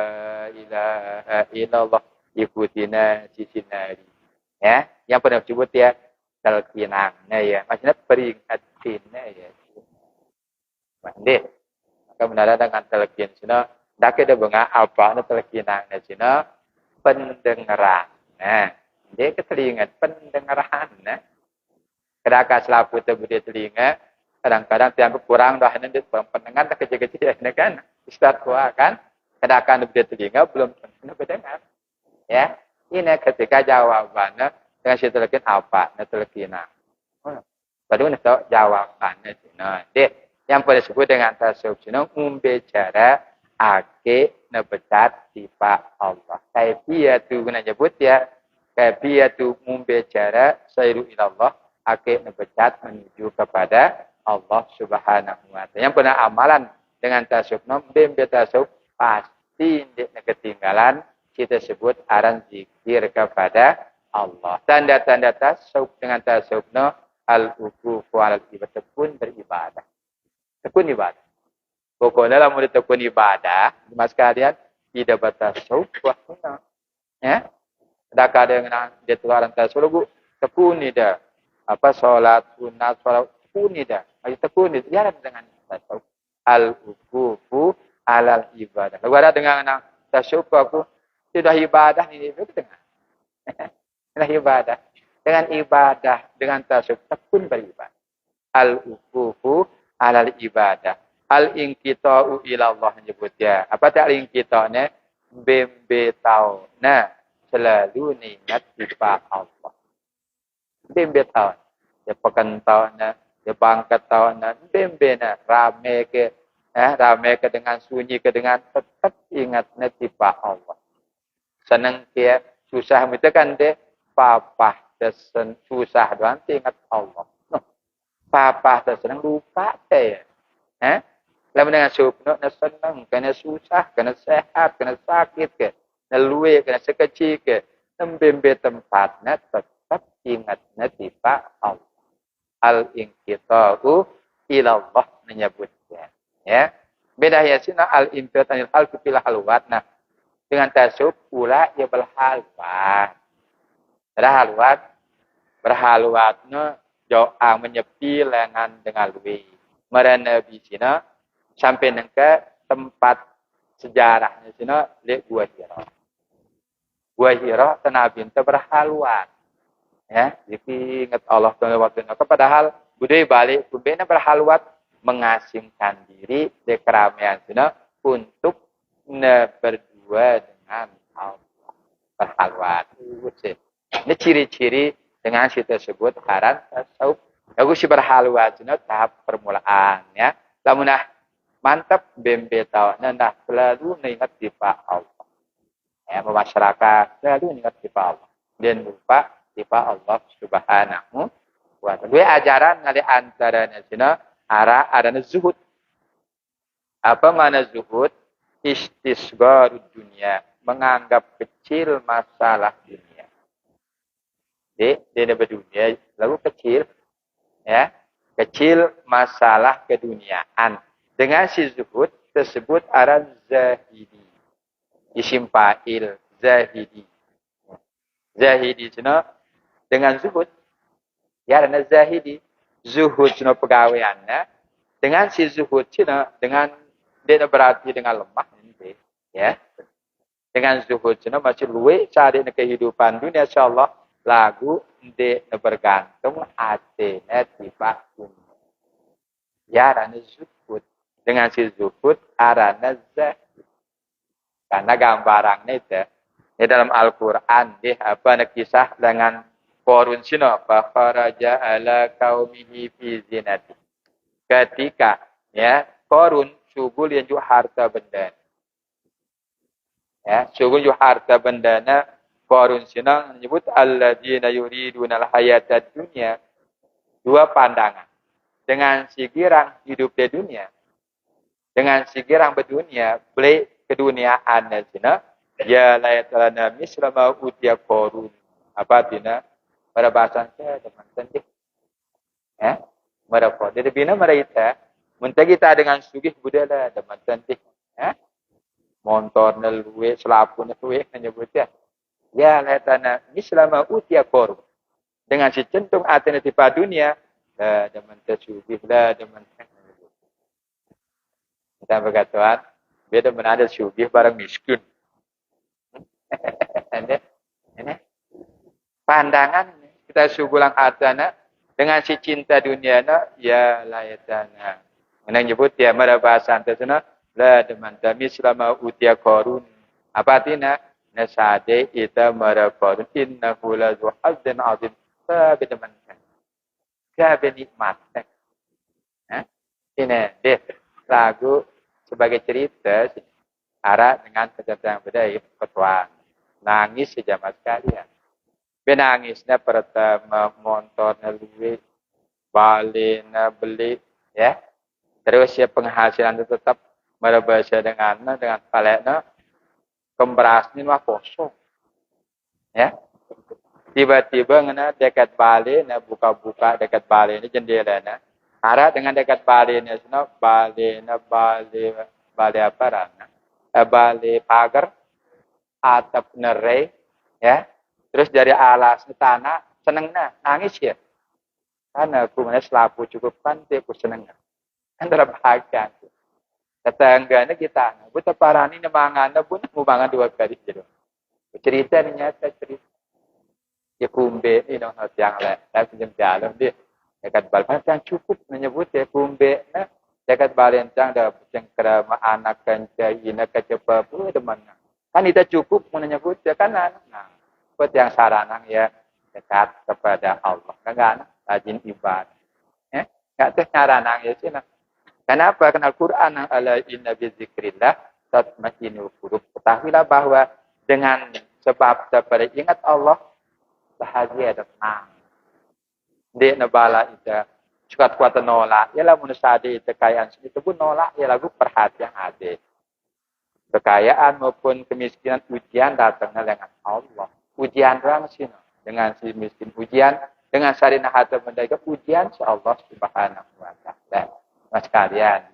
ilaha illallah, ikuti na sisi nari. Ya, yang pernah sebut ya talqinang ya. Maksudnya peringatin ya. Mandi. Maka benar dengan talqin sina dak ada bunga apa na talqinang sina pendengaran. Nah, dia ketelingat pendengaran. Kadang-kadang selapu terbudi telinga, kadang-kadang tiang kurang dah nanti pendengar tak kecil-kecil kan. Ustaz tua kan, kadang-kadang terbudi telinga belum tentu berdengar. Ya, ini ketika jawabannya dengan si telekin apa, na telekina. Baru nak tahu jawabannya cina. Dia yang pada sebut dengan tasawuf cina membicara ake na becat tiba Allah. Kaifiyatu guna nyebut ya. Kaifiyatu membicara sayru ilallah. Ake na becat menuju kepada Allah Subhanahu wa taala. Yang pernah amalan dengan tasawuf membimbing tasawuf pasti tidak ketinggalan kita sebut aran zikir kepada Allah. Tanda-tanda tasawuf dengan tasawuf al-uqufu alal ibadah pun beribadah. Tekun ibadah. Pokoknya dalam murid tekun ibadah, mas kalian tidak bertasawuf wahuna. Ya. Kadang-kadang dia tuaran tasawuf tekun ida. Apa salat sunat salat tekun ida. Ayo tekun ida. Ya dengan tasawuf al-uqufu alal ibadah. Lalu ada dengan tasawuf aku sudah ibadah ini dengan. Sudah ibadah. Dengan ibadah dengan tasawuf tekun beribadah. Al-uqufu alal ibadah. Al-inqita'u ilallah menyebutnya. Apa tak al-inqita'nya? Bembe tau. Nah, selalu niat tiba Allah. Bembe tau. Dia pekan tau. Dia bangkat tau. Bembe na. Rame ke. Rame ke dengan sunyi ke dengan tetap ingatnya tiba Allah. Senang dia susah. Itu kan dia. Papah. Dia susah doang. Ingat Allah. Papa tersenang lupa dia. Lalu dengan supno, na senang, kena susah, kena sehat, kena sakit ke, na luwe, kena sekecil ke, nembembe tempatnya tetap ingatnya tiba Allah. Al-inqita'u ilallah menyebutnya. Ya. Beda ya sina al-inqita'u al-kufilah halwat. Nah, dengan tasawuf pula ia berhalwat. Berhalwatnya doa menyepi lengan dengan luwe. Merana bisina sampai ke tempat sejarahnya sina lek Gua Hira. Gua Hira tanah binta berhalwat. Ya, jadi ingat Allah waktu itu padahal budaya balik kubena berhalwat mengasingkan diri di keramaian sina untuk berdua dengan Allah. Berhalwat. Ini ciri-ciri dengan si tersebut haran tasawuf. Aku si berhalwat itu tahap permulaan ya. Lamun mantap bembe tahu nah selalu ingat tiba Allah. Ya, masyarakat selalu ingat tiba Allah. Dan lupa tiba Allah Subhanahu wa taala. Dua ajaran ngali antaranya cina ada zuhud. Apa mana zuhud? Istisgharud dunia, menganggap kecil masalah dunia. Dia berdunia lalu kecil ya, kecil masalah keduniaan. Dengan si zuhud tersebut aran zahidi. Isim fa'il zahidi. Zahidi cina dengan zuhud. Ya aran zahidi. Zuhud cina pegawaiannya. Dengan si zuhud cina dengan dia berarti dengan lemah nanti. Ya. Dengan zuhud cina masih luwe cari kehidupan dunia insyaallah lagu de bergantung atene tiba dunia. Ya arana zuhud. Dengan si zuhud arana zahid. Karena gambarannya itu Di dalam Al-Quran, apa nak kisah dengan Korun sino, fakharaja ala qaumihi fi zinati. Ketika Korun subul yang juga harta benda. Subul juga harta benda Korun sino menyebut alladzina yuriduna al-hayatad dunya. Dua pandangan. Dengan si girang hidup di dunia. Dengan si girang berdunia, beli keduniaan sino, ya layatana mislama utia Korun. Apa tina? Pada bahasa saya teman cantik. Mereka. Jadi bina mereka. Mentah kita dengan sugih budaya teman cantik. Motor neluwe, selapu neluwe menyebutnya. Ya layatana mislama utia Korun. Dengan si centung alternatif dunia, teman tersugih lah, teman. Kita berkatakan, beda mana ada sugih barang miskin. Ini pandangan kita sugulang atana dengan si cinta dunia ya layatana. Menang nyebut ya mara bahasa antasana la demantami selama utia Korun. Apa artinya? Nasade ita mara Korun innahu la zuhadzin azim. Tapi teman-teman. Gabe nikmat. Ini deh lagu sebagai cerita arah dengan kecerdasan budaya ketuaan. Nangis sejaman sekalian. Benangisnya pertama motornya luwe, balina beli, Terus penghasilan itu tetap berbahasa dengan paleknya, kemberasnya wah kosong. Tiba-tiba ngena dekat balina buka-buka dekat balina jendelanya. Arah dengan dekat balina sana balina bali apa rana? Bali pagar atap nerai, Terus dari alas tanah senengnya nangis ya. Karena aku mana selapu cukup pantai aku senengnya. Antara bahagia. Tetangganya kita. Buta parani nemangana pun mubangan 2 kali gitu. Cerita ni nyata cerita. Ya kumbe ni dong yang lain. Saya pinjam jalan dia. Dekat balpan yang cukup menyebut ya kumbe. Dekat balentang dah cengkera anak kencai ina kecepa pun teman. Kan itu cukup menyebut ya kan anak. Buat yang saranang ya dekat kepada Allah. Enggak rajin ibadah. Enggak tuh saranang ya sih. Kenapa? Karena Al-Quran ala inna bizikrillah tatma'innul qulub. Ketahuilah bahwa dengan sebab daripada ingat Allah bahagia dan tenang. Dia nebala itu suka kuat nolak. Ialah manusia itu kekayaan itu pun nolak. Ialah perhatian ada. Kekayaan maupun kemiskinan ujian datangnya dengan Allah. Ujian orang sini dengan si miskin ujian dengan sarinah harta benda ujian si Allah Subhanahu wa taala. Mas kalian,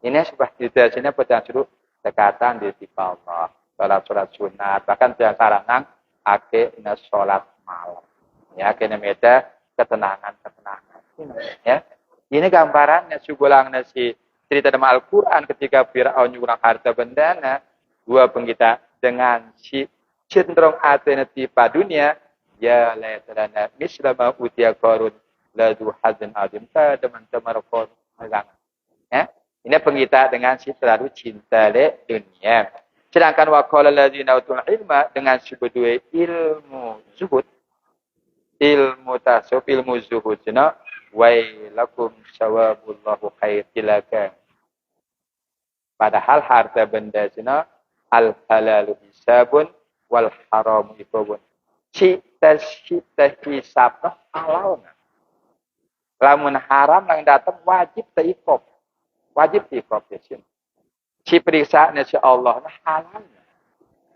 ini sebuah cerita sini pada suruh dekatan di sisi Allah. Salat sunat bahkan yang saranang akhirnya salat malam. Ya, kena meta ketenangan. Ini gambarannya sugulang si cerita dalam Al-Qur'an ketika Firaun nyurang harta bendana dua penggita dengan si cenderung alternatif dunia ya layatana mislama utia Korun la du hazin azim teman-teman Korun ini penggita dengan si terlalu cinta le dunia. Sedangkan waqala allazina utul ilma dengan sebedua ilmu zuhud ilmu tasawuf ilmu zuhud sana wailakum sawabullahu khair tilaka. Padahal harta benda sana al halalu hisabun wal haram ibun. Cita hisab halal. Lamun haram yang datang wajib teikop. Wajib teikop ya sini. Si periksa si Allah halal.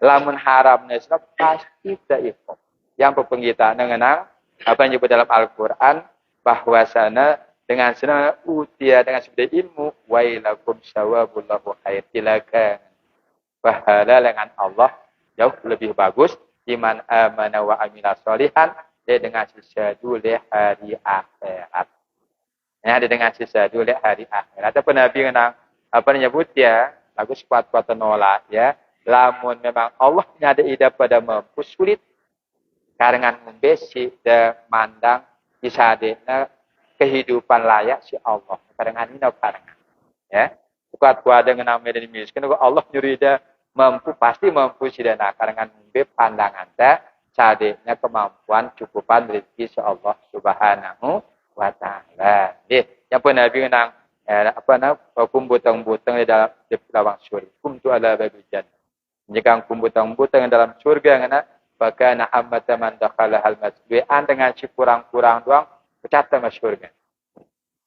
Lamun haram pasti teikop. Yang pepenggitaan mengenang apa yang disebut dalam Al-Quran bahwasana dengan sana utia dengan sebuah ilmu wailakum sawabullahu khair tilaka. Pahala dengan Allah jauh lebih bagus iman amana wa amila sholihan dengan sesuatu di hari akhirat. Ya, dengan sesuatu di hari akhirat. Apa Nabi kenang apa menyebut ya lagu kuat-kuat nolak ya. Lamun memang Allah ada ida pada mampu sulit karengan membesi dan mandang bisa ada kehidupan layak si Allah. Karengan ini karengan ya. Kuat-kuat dengan nama dan miskin Allah nyuri ida pasti mampu sidana karangan mbe pandangan teh sadeknya kemampuan cukupan rezeki Allah Subhanahu wa taala. Yang pun Nabi nang kumbutang-butang di dalam lawang syurga. Kumtu ala babil jannah. Jika kumbutang-butang dalam surga ngana baka na ammata man dakhala al masjid dengan si kurang-kurang doang pecata masuk surga.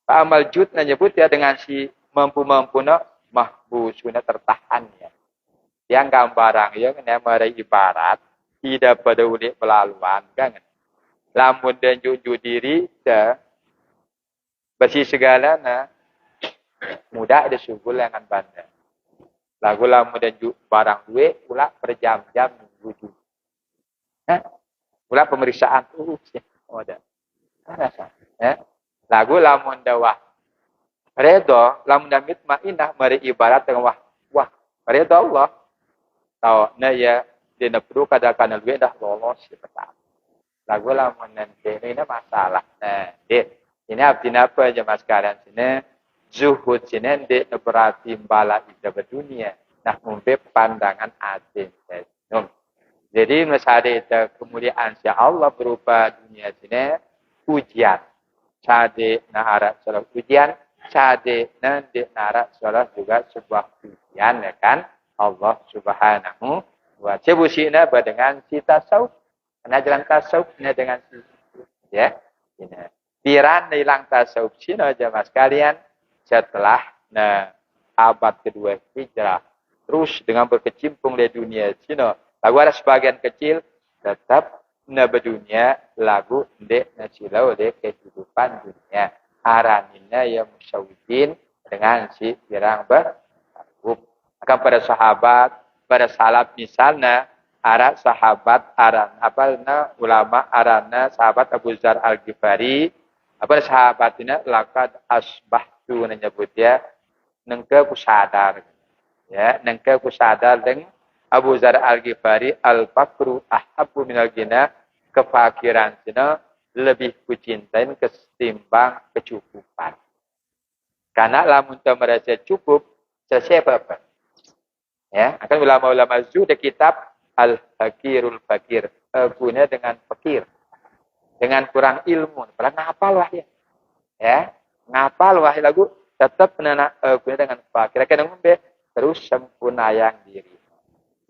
Pak amal jud nyebut ya dengan si mampu-mampuna mahbusuna tertahan ya. Yang gambarang ya kena mari ibarat tidak pada ulik pelaluan kan. Lamun dan jujur diri dah bersih segala na mudah ada subul dengan bandar. Lagu lamun dan barang duit pula berjam-jam nunggu. Pula pemeriksaan ada. Rasa. Lagu lamun dawah. Redo lamun damit ma'inah mari ibarat dengan wah redo Allah. Tahu na ya dina perlu kadakan duit dah lolos pertama. Lagu lamun nanti ini masalah. Nah, ini artinya apa jemaah sekalian sini? Zuhud sini di berarti bala hidup dunia. Nah, mumpe pandangan atin. Jadi masada itu kemuliaan si Allah berupa dunia sini ujian. Sade nahara salah ujian, sade nanti nahara salah juga sebuah ujian ya kan? Allah Subhanahu wa ta'ala dengan si tasawuf. Karena jalan tasawuf dengan si ya. Ini. Piran hilang tasawuf sini jemaah sekalian setelah abad kedua Hijrah. Terus dengan berkecimpung di dunia sini. Lagu ada sebagian kecil tetap berdunia lagu ndek nasilau de kehidupan dunia. Aranina ya musyawidin dengan si pirang bertarung. Akan pada sahabat, pada salaf misalnya, ara sahabat arana ulama arana sahabat Abu Zar Al-Ghifari, apa sahabatnya lakad asbahtu menyebut ya, nengke kusadar. Ya, nengke kusadar dengan Abu Zar Al-Ghifari al-fakru ahabbu minal ghina, kefakiran cina lebih kucintain ketimbang kecukupan. Karena lamun teu merasa cukup, selesai apa? Ya, akan ulama-ulama zuhud kitab Al-Fakirul Fakir, guna dengan fakir. Dengan kurang ilmu, padahal ngapal wah ya. Ya, ngapal wah lagu tetap guna dengan fakir. Kira-kira ngombe terus sempurna yang diri.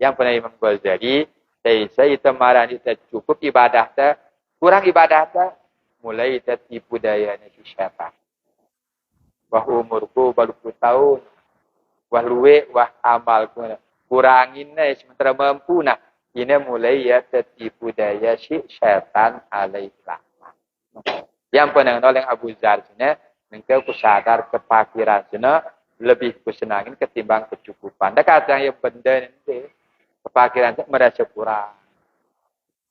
Yang pernah Imam Ghazali, saya itu marah itu cukup ibadah ta, kurang ibadah ta, mulai itu tipu dayanya si syaitan. Wah umurku baru 10 tahun, wah luwe, wah amalku kurangin sementara mampu nah. Ini mulai ya tertipu daya si syaitan alaihissalam. Yang pernah oleh Abu Zar sini, engkau kusadar kepakiran sini lebih kusenangin ketimbang kecukupan. Dah kata yang benda ini. Kepakiran merasa kurang.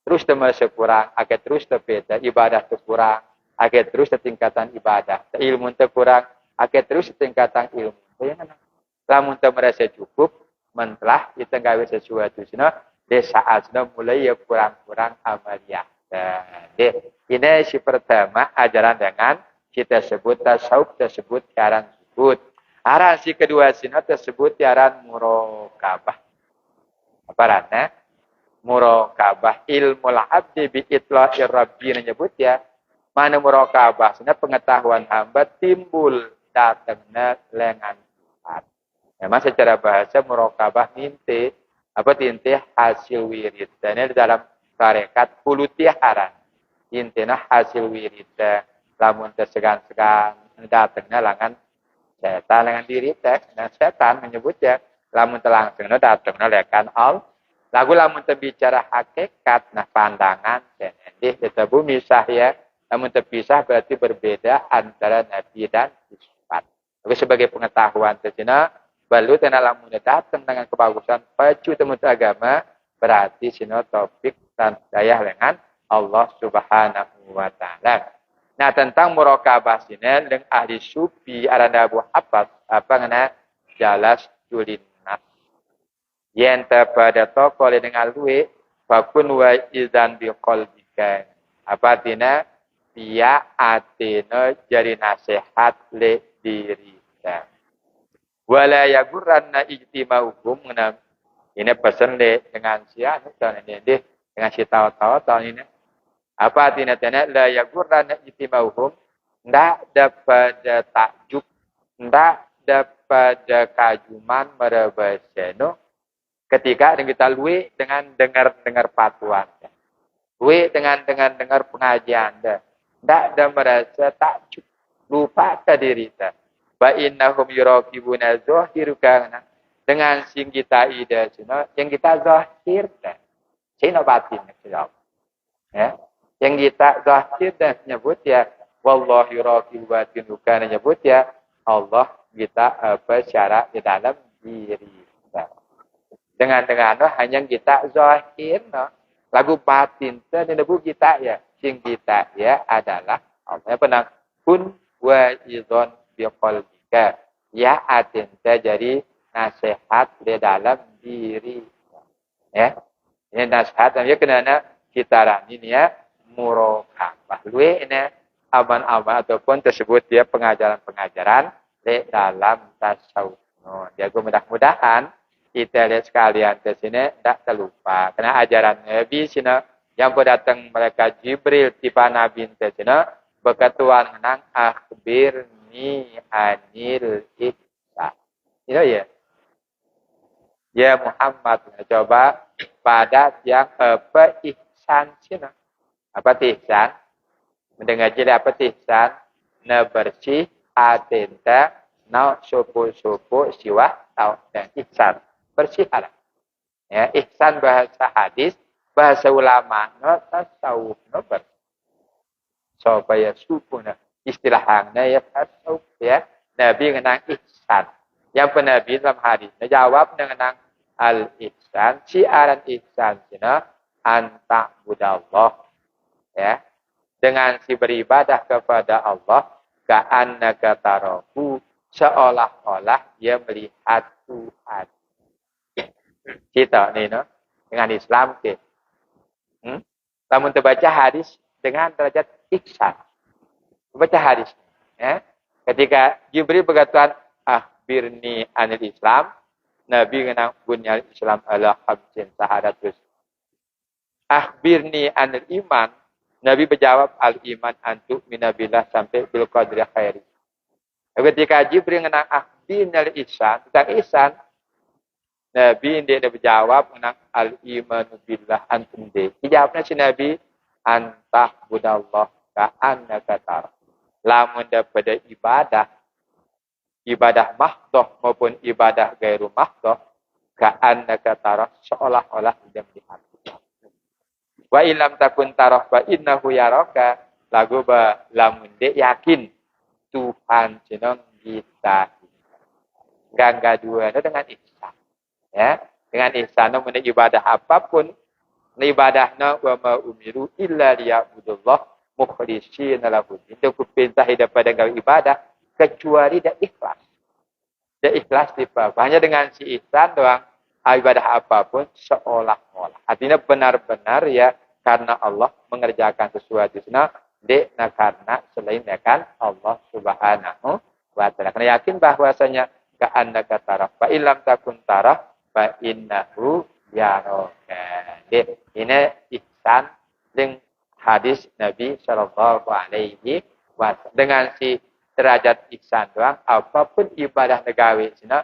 Terus merasa kurang. Agar terus terbeda. Ibadah terkurang. Agar terus tingkatan ibadah. Ilmu terkurang. Agar terus tingkatan ilmu. Lamun merasa cukup. Mentelah kita gawe sesuatu. Di saat mulai ya kurang-kurang amaliyah. Ini si pertama ajaran dengan kita sebut tasawuf tersebut aran sebut. Aran si kedua tersebut aran muraqabah. Apa rana? Muraqabah ilmul abdi bi itla'ir rabbi menyebut ya. Mana muraqabah? Sebenarnya pengetahuan hamba timbul datangnya lengan Tuhan. Memang secara bahasa muraqabah mimpi apa tintih hasil wirid. Dan ini dalam tarekat pulutiharan. Intinya hasil wirid. Lamun tersegan-segan datangnya lengan setan lengan diri teh. Dan setan menyebut ya. Lamun terlangsung datangnya lekan al. Lagu lamun terbicara hakikat, nah pandangan. Jadi kita bumi ya. Lamun terpisah berarti berbeda antara nabi dan sifat. Tapi sebagai pengetahuan tercina, balu tanah lamun datang dengan kebagusan pacu temu agama, berarti sino topik dan daya dengan Allah Subhanahu wa taala. Nah, tentang muraqabah sini dengan ahli sufi arana Abu Abbas apa ngana jalas tulin. Yang pada toko dengan luwe, fakun wa izan biqalbika. Apa artinya? Dia atina jadi nasihat le diri. Wala yagurranna ijtima'uhum Ini pesan dengan si anu tahun ini deh dengan si tahu-tahu tahun ini. Apa artinya tanya la yagurrana itimauhum ndak dapat takjub ndak dapat kajuman merebaseno ketika kita luwe dengan dengar patuan. Luwe dengan dengar pengajian. Ndak ada merasa takjub lupa ke diri kita. Wa innahum yuraqibuna zahiruka dengan sing kita ida cina yang kita zahir dah. Cina batin ya. Yang kita zahir dah nyebut ya wallahi raqibu batinuka nyebut ya Allah kita apa secara di dalam diri kita. Dengan hanya kita zahir no. Lagu batin teh debu kita ya. Sing kita ya adalah Allah penang kun wa idzon bi qalbika. Ya atin jadi nasihat di dalam diri. Ya. Ini nasihat ya kenana kita rani ya muraqabah. Luwe ini aman-aman ataupun tersebut dia pengajaran-pengajaran di dalam tasawuf. No, jadi mudah-mudahan kita lihat sekalian ke sini tidak terlupa. Karena ajaran Nabi sini yang datang mereka Jibril tiba Nabi ke sini berkatuan menang akhbirni anil ihsan. Itu ya. Ya Muhammad coba pada yang apa ihsan sini. Apa ihsan? Mendengar jadi apa ihsan? Na bersih atenta na supu-supu siwa tau dan ihsan. Bersihlah. Ya, ihsan bahasa hadis, bahasa ulama, no tasawuf, no bersih. Supaya supuna istilahnya ya tasawuf ya. Nabi ngenang ihsan. Yang penabi dalam hadis, jawab dengan al-ihsan, siaran ihsan cina anta budallah. Ya. Dengan si beribadah kepada Allah, ka'annaka tarahu, seolah-olah dia melihat Tuhan. Kita ni no dengan Islam ke. Kamu terbaca hadis dengan derajat ihsan. Baca hadis. Ya. Ketika Jibril berkata akhbirni anil Islam, Nabi mengenang bunyal Islam ala khamsin sahadatus. Akhbirni anil iman, Nabi berjawab al iman antu minabillah sampai bil qadri khairi. Ketika Jibril mengenang akhbirni anil ihsan, tentang ihsan Nabi dia berjawab menang al-imanu billah antum de. Dijawabnya si Nabi antah budallah ka'annaka tar. Lamun daripada ibadah mahdoh maupun ibadah gairu mahdoh ka'annaka tar seolah-olah dia melihat. Wa ilam takun tarah wa innahu yaraka lagu ba lamun de yakin Tuhan jeneng kita. Gangga dua dengan ihsan. Ya, dengan ihsan mun ibadah apapun, ibadahna wa ma umiru illa liya'budullah mukhlishina lahu. Itu perintah daripada ibadah kecuali dia ikhlas. Dia ikhlas tiba. Hanya dengan si ihsan doang ibadah apapun seolah-olah. Artinya benar-benar ya karena Allah mengerjakan sesuatu karena selain kan Allah Subhanahu wa taala. Karena yakin bahwasanya ka'annaka tarah fa illam takun tarah fa innahu yaraka. Ini ihsan dengan hadis Nabi sallallahu alaihi wasallam. Dengan si derajat ihsan doang apapun ibadah negawe sina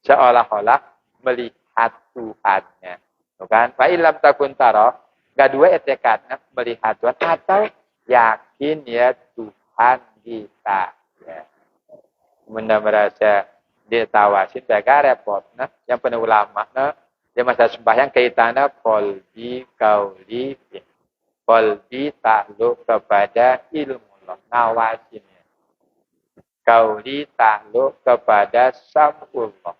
seolah-olah melihat Tuhannya. Bukan? Fa illam takun tara, kedua etekatnya melihat Tuhan atau yakin ya Tuhan kita. Ya. Benda merasa dia tawasin jaga repot nah yang penuh ulama nah dia masa sembahyang kaitannya qalbi qauli qalbi takluk kepada ilmu Allah ngawasinnya qauli takluk kepada samullah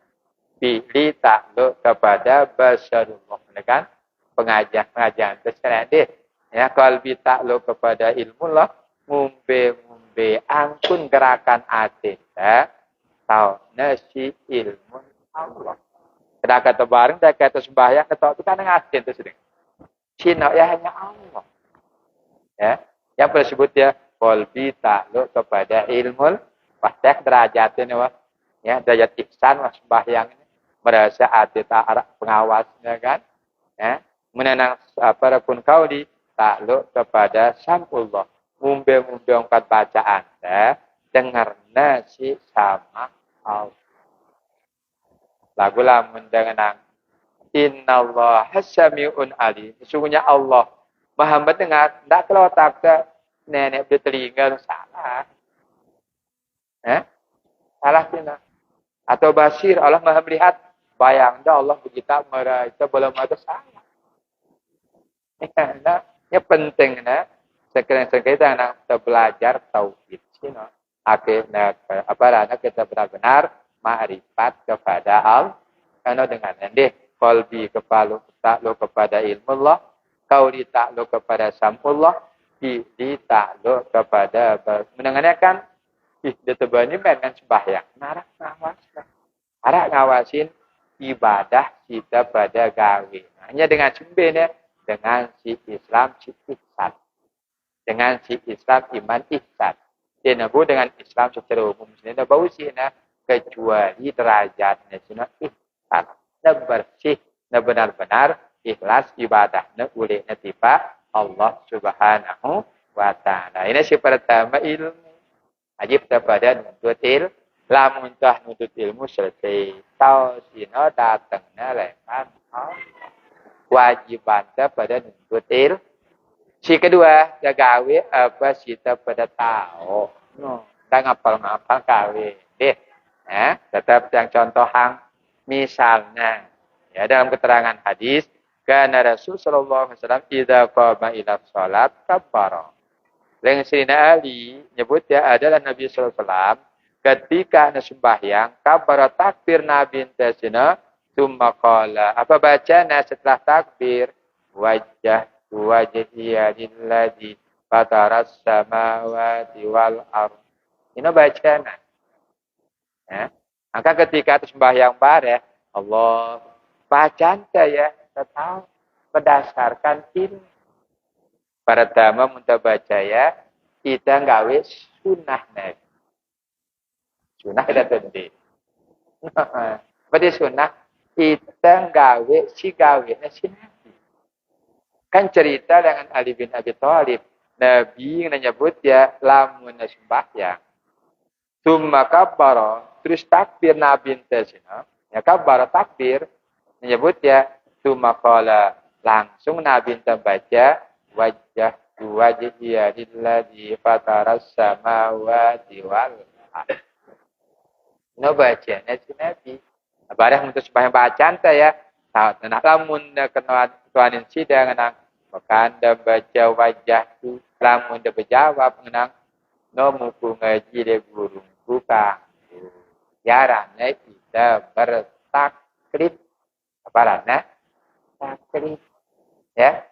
fi'li takluk kepada basarullah kan pengajian terserah deh ya qalbi takluk kepada ilmu Allah mumbe angkun gerakan hati tahu nasi ilmu Allah. Kada kata bareng dah kata sembahyang kata itu kan ngasin tu sedang. Cina ya hanya Allah. Ya, yang tersebut ya qalbi takluk kepada ilmu pasti derajatnya wah Ya, daya ihsan mas sembahyang ini. Merasa ada tak pengawasnya kan. Ya, menenang apa pun kau di takluk kepada Samullah. Mumbe-mumbe ongkat bacaan. Ya, dengarnya si sama Allah. Lagu lamun dengan Innallaha sami'un alim. Sesungguhnya Allah Maha mendengar. Tidak kalau tak nenek bertelinga salah. Salah tidak. Atau basir Allah Maha melihat. Bayang dah Allah begitu mereka belum ada salah. Ya penting nah. Sekarang kita belajar tauhid. Akhirnya kita benar-benar ma'rifat kepada Allah. Karena dengan ini qalbi kepala takluk kepada ilmu Allah, qauli takluk kepada samullah, di takluk kepada mendengarnya kan dia tebani dengan sembahyang. Narak ngawasin. Arak ngawasin ibadah kita pada gawe. Hanya dengan sembene dengan si Islam si ihsan. Dengan si Islam iman ihsan. Dia nabu dengan Islam secara umum sini bau sini kecuali derajatnya sini ihsan. Bersih, benar-benar ikhlas ibadahnya oleh netipa Allah Subhanahu wa Ta'ala. Ini si pertama ilmu. Wajib kepada nuntut ilmu. Lamun tah nuntut ilmu selesai. Tahu sino datangnya lepas. Wajiban kepada nuntut ilmu. Si kedua, gawe apa kita pada tahu. Tak ngapal-ngapal gawe. Tetap yang contoh hang. Misalnya, ya dalam keterangan hadis, karena Rasul sallallahu alaihi wasallam idza qama ila shalat kabbara. Yang Sayyidina Ali nyebut ya adalah Nabi sallallahu alaihi wasallam ketika sembahyang kabbara takbir Nabi tasina tsumma qala. Apa bacanya setelah takbir? Wajhiya lilladzi fataras samawati wal ardh. Ini bacanya. Ya. Maka ketika sembahyang bareng, Allah bacaan saya tahu berdasarkan ilmu. Pertama muntah baca ya, kita gawe sunnah Nabi. Sunnah kita tadi. Berarti sunnah kita gawe si Nabi. Kan cerita dengan Ali bin Abi Thalib, Nabi menyebut ya lamun sembahyang. Tsumma kabbara, terus takbir Nabi tasina. Ya kabbara takbir menyebut ya tsumma qala, langsung Nabi membaca wajhiya lilladzi fataras samawati wal ardh. No bacanya si Nabi. Barang untuk sembahyang bacaan ya. Tahu nak lamun kena tuanin sidang nang makanda baca wajah tu lamun dia berjawab nang no muku ngaji de guru bukan jarangnya kita bertaklid apa taklid ya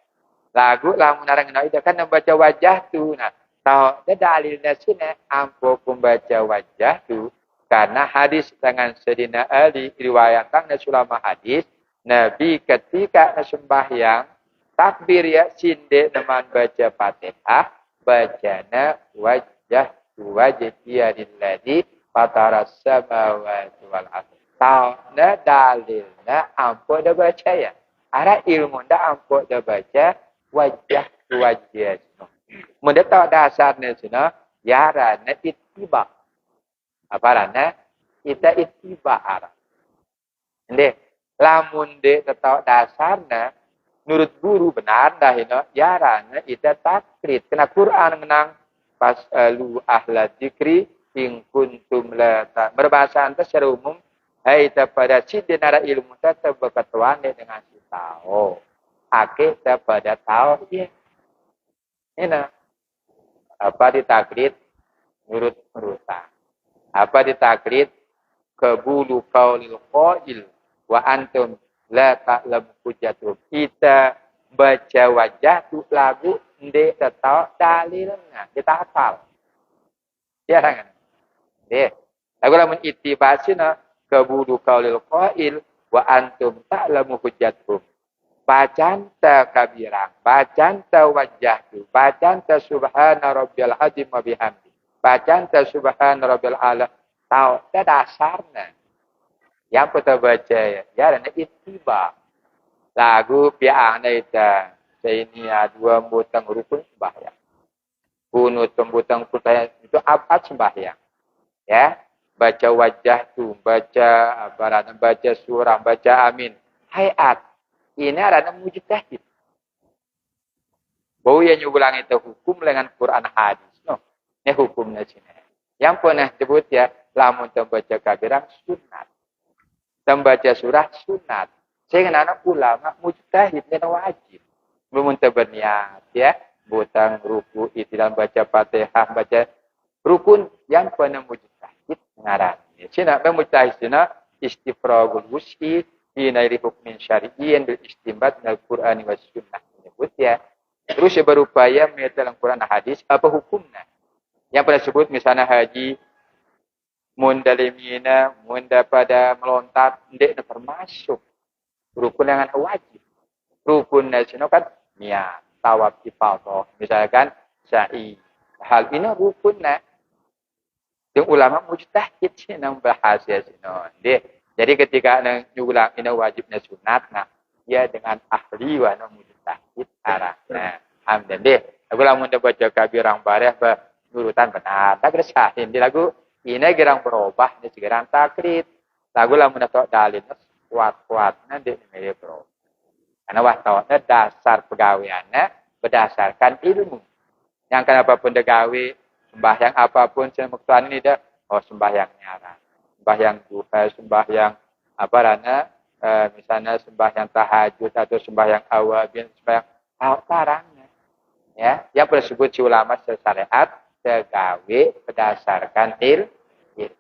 lagu lamun orang itu kan membaca wajah tu nah tahu dia dalilnya sini ampo membaca wajah tu karena hadis dengan Sayyidina Ali riwayatkan sulama hadis Nabi ketika sembahyang takbir ya sinde teman baca Fatihah bacana wajhiya lilladzi fataras samawati wal ardh. Tauna dalilna ampo dah baca ya. Ara ilmu dah ampo dah baca wajhiya. Mun dah tahu dasarnya sina ya rana ittiba. Apa rana? Kita ittiba ara. Inde lamun de tahu dasarnya nurut guru benar dah ino ya rana ita taklid kena Quran menang pas lu ahla dzikri in kuntum la berbahasa antas secara umum hai pada sidinara ilmu tata berketuane dengan si tahu ake pada tahu ya ini apa ditaklid nurut merusak apa ditaklid kebulu qaulil qail wa antum la ta'lam hujjatu kita baca wajah tu lagu ndek tahu dalilnya kita hafal ya kan deh lagu lamun ittibasina kabulu qaulil qail wa antum ta'lamu hujjatuhum bacaan ta kabirang bacaan ta wajah tu bacaan ta subhana rabbiyal azim wa bihamdi bacaan ta subhana rabbil ala tahu dah dasarnya. Yang kita baca ya dan ittiba. Lagu piang ita ini dua butang rukun sembahyang. Kunut pembutang putih itu apa sembahyang? Ya, baca wajah tu, baca baca surah, baca amin. Hayat. Ini adalah mujtahid. Bau yang ulang itu hukum dengan Quran hadis. No. Ini hukumnya sini. Yang pernah sebut ya, lamun tembaca kabirang sunat. Tembaca surah sunat. Sehingga anak ulama mujtahid dan wajib. Belum berniat ya. Butang ruku itu dalam baca Fatihah, baca rukun yang pernah mujtahid ngarannya. Sina mujtahid sina istifragul wus'i fi nairi hukmin syar'iyyin bil istinbat minal Qur'ani was sunnah menyebut ya. Terus ya berupaya melihat dalam Quran dan hadis apa hukumnya. Yang pernah sebut misalnya haji mundalimina munda pada melontar ndek termasuk rukun yang wajib. Rukun nasional kan niat, tawaf ifadah, misalkan sa'i. Hal ini rukunnya. Yang ulama mujtahid sih nang bahas ya sih jadi ketika nang nyulang ini wajibnya sunat nah dia dengan ahli wa nang mujtahid arahnya. Amdan deh. Aku lamun baca kabirang bareh urutan benar. Tak kesahin di lagu ini gerang berubah ni gerang taklid. Lagu lamun tok dalil kuat-kuatnya dia mirip berubah. Karena wahtawatnya dasar pegawaiannya berdasarkan ilmu. Yang kenapa pun degawi sembahyang apapun semuktuan ini dah sembahyang nyara. Sembahyang duha, sembahyang apa rana misalnya sembahyang tahajud atau sembahyang awabin, sembahyang tarangnya. Ya, yang disebut si ulama syariat degawi berdasarkan ilmu.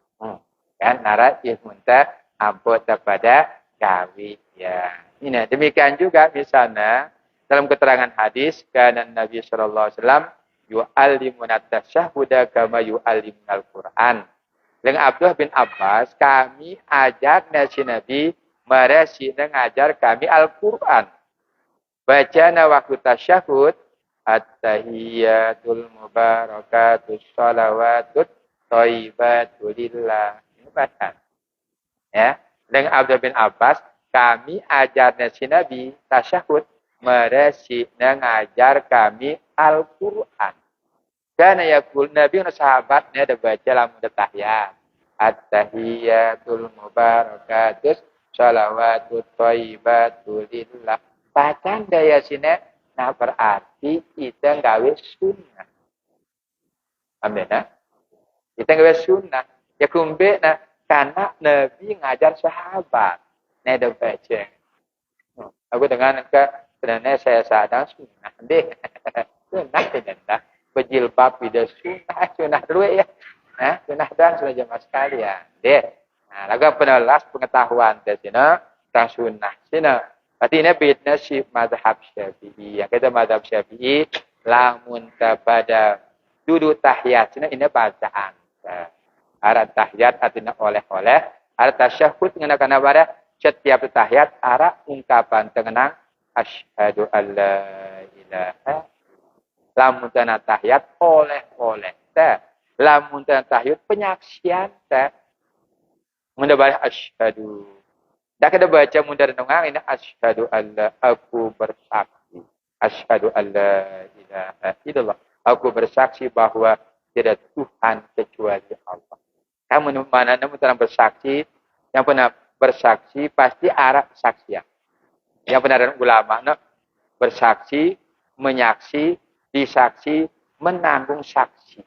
Kan nara ilmu teh ampun kepada gawi ya. Ini demikian juga misalnya dalam keterangan hadis kana Nabi sallallahu alaihi wasallam yu'allimuna tasyahhuda kama yu'allimul Qur'an. Dengan Abdullah bin Abbas kami ajak nasi Nabi meresi ngajar kami Al-Qur'an. Bacana waktu tasyahud at-tahiyatul mubarakatus shalawatut thayyibatul lillah. Ini bacaan. Ya, dengan Abdullah bin Abbas kami ajar nasi Nabi tasyahud meresi ngajar kami Al-Quran. Karena yakul Nabi dan sahabatnya ada baca lamun tahiyat. At-tahiyatul mubarakatus shalawatut thayyibatul lillah. Bacaan daya sini nah berarti kita gawe sunnah. Amin nah. Kita gawe sunnah. Ya kumbe nah karena Nabi ngajar sahabat. Nah ada baca. Aku dengan sebenarnya saya sadar sunnah deh. Sunnah tidak. Berjilbab tidak sunnah dulu ya. Nah, sunnah dan sunnah jamaah sekalian. Deh. Nah, lagu penelas pengetahuan di sini tentang sunnah. Sini. Berarti ini bidna si mazhab Syafi'i. Yang kita mazhab Syafi'i lamun kepada duduk tahiyat sini ini bacaan. Arah tahiyat artinya oleh-oleh. Arah tasyahud mengenakan apa? Setiap tahiyat arah ungkapan tengenang asyhadu alla ilaha lamun tanah tahiyat oleh-oleh teh lamun tanah tahiyat penyaksian teh munda baca asyhadu dak ada baca munda renungan ini asyhadu alla aku bersaksi asyhadu alla ilaha illallah aku bersaksi bahwa tidak Tuhan kecuali Allah. Kamu mana namun dalam bersaksi yang pernah bersaksi pasti arah kesaksian. Yang benar ulama nak bersaksi, menyaksi, disaksi, menanggung saksi.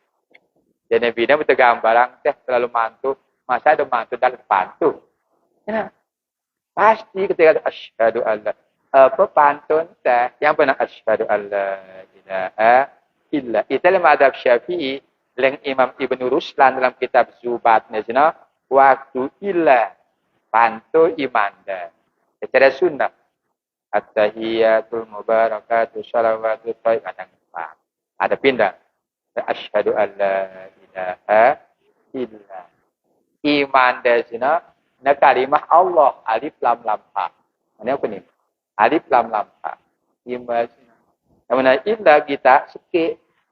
Jadi bina betul gambaran teh terlalu mantu, masa ada mantu dan pantu. Ya, pasti ketika asyhadu alla apa pantun teh yang benar asyhadu alla ilaha illa. Itulah mazhab Syafi'i yang Imam Ibnu Ruslan dalam kitab Zubatnya sana waktu illa pantu imanda. Secara sunnah at-tahiyatul mubarakatuh shalawatut thayyibatul lillah. Ada pindah. Asyhadu alla ilaha illa. Iman desina na kalimah Allah alif lam lam ha. Ini apa ni? Alif lam lam ha. Iman. Namanya illa kita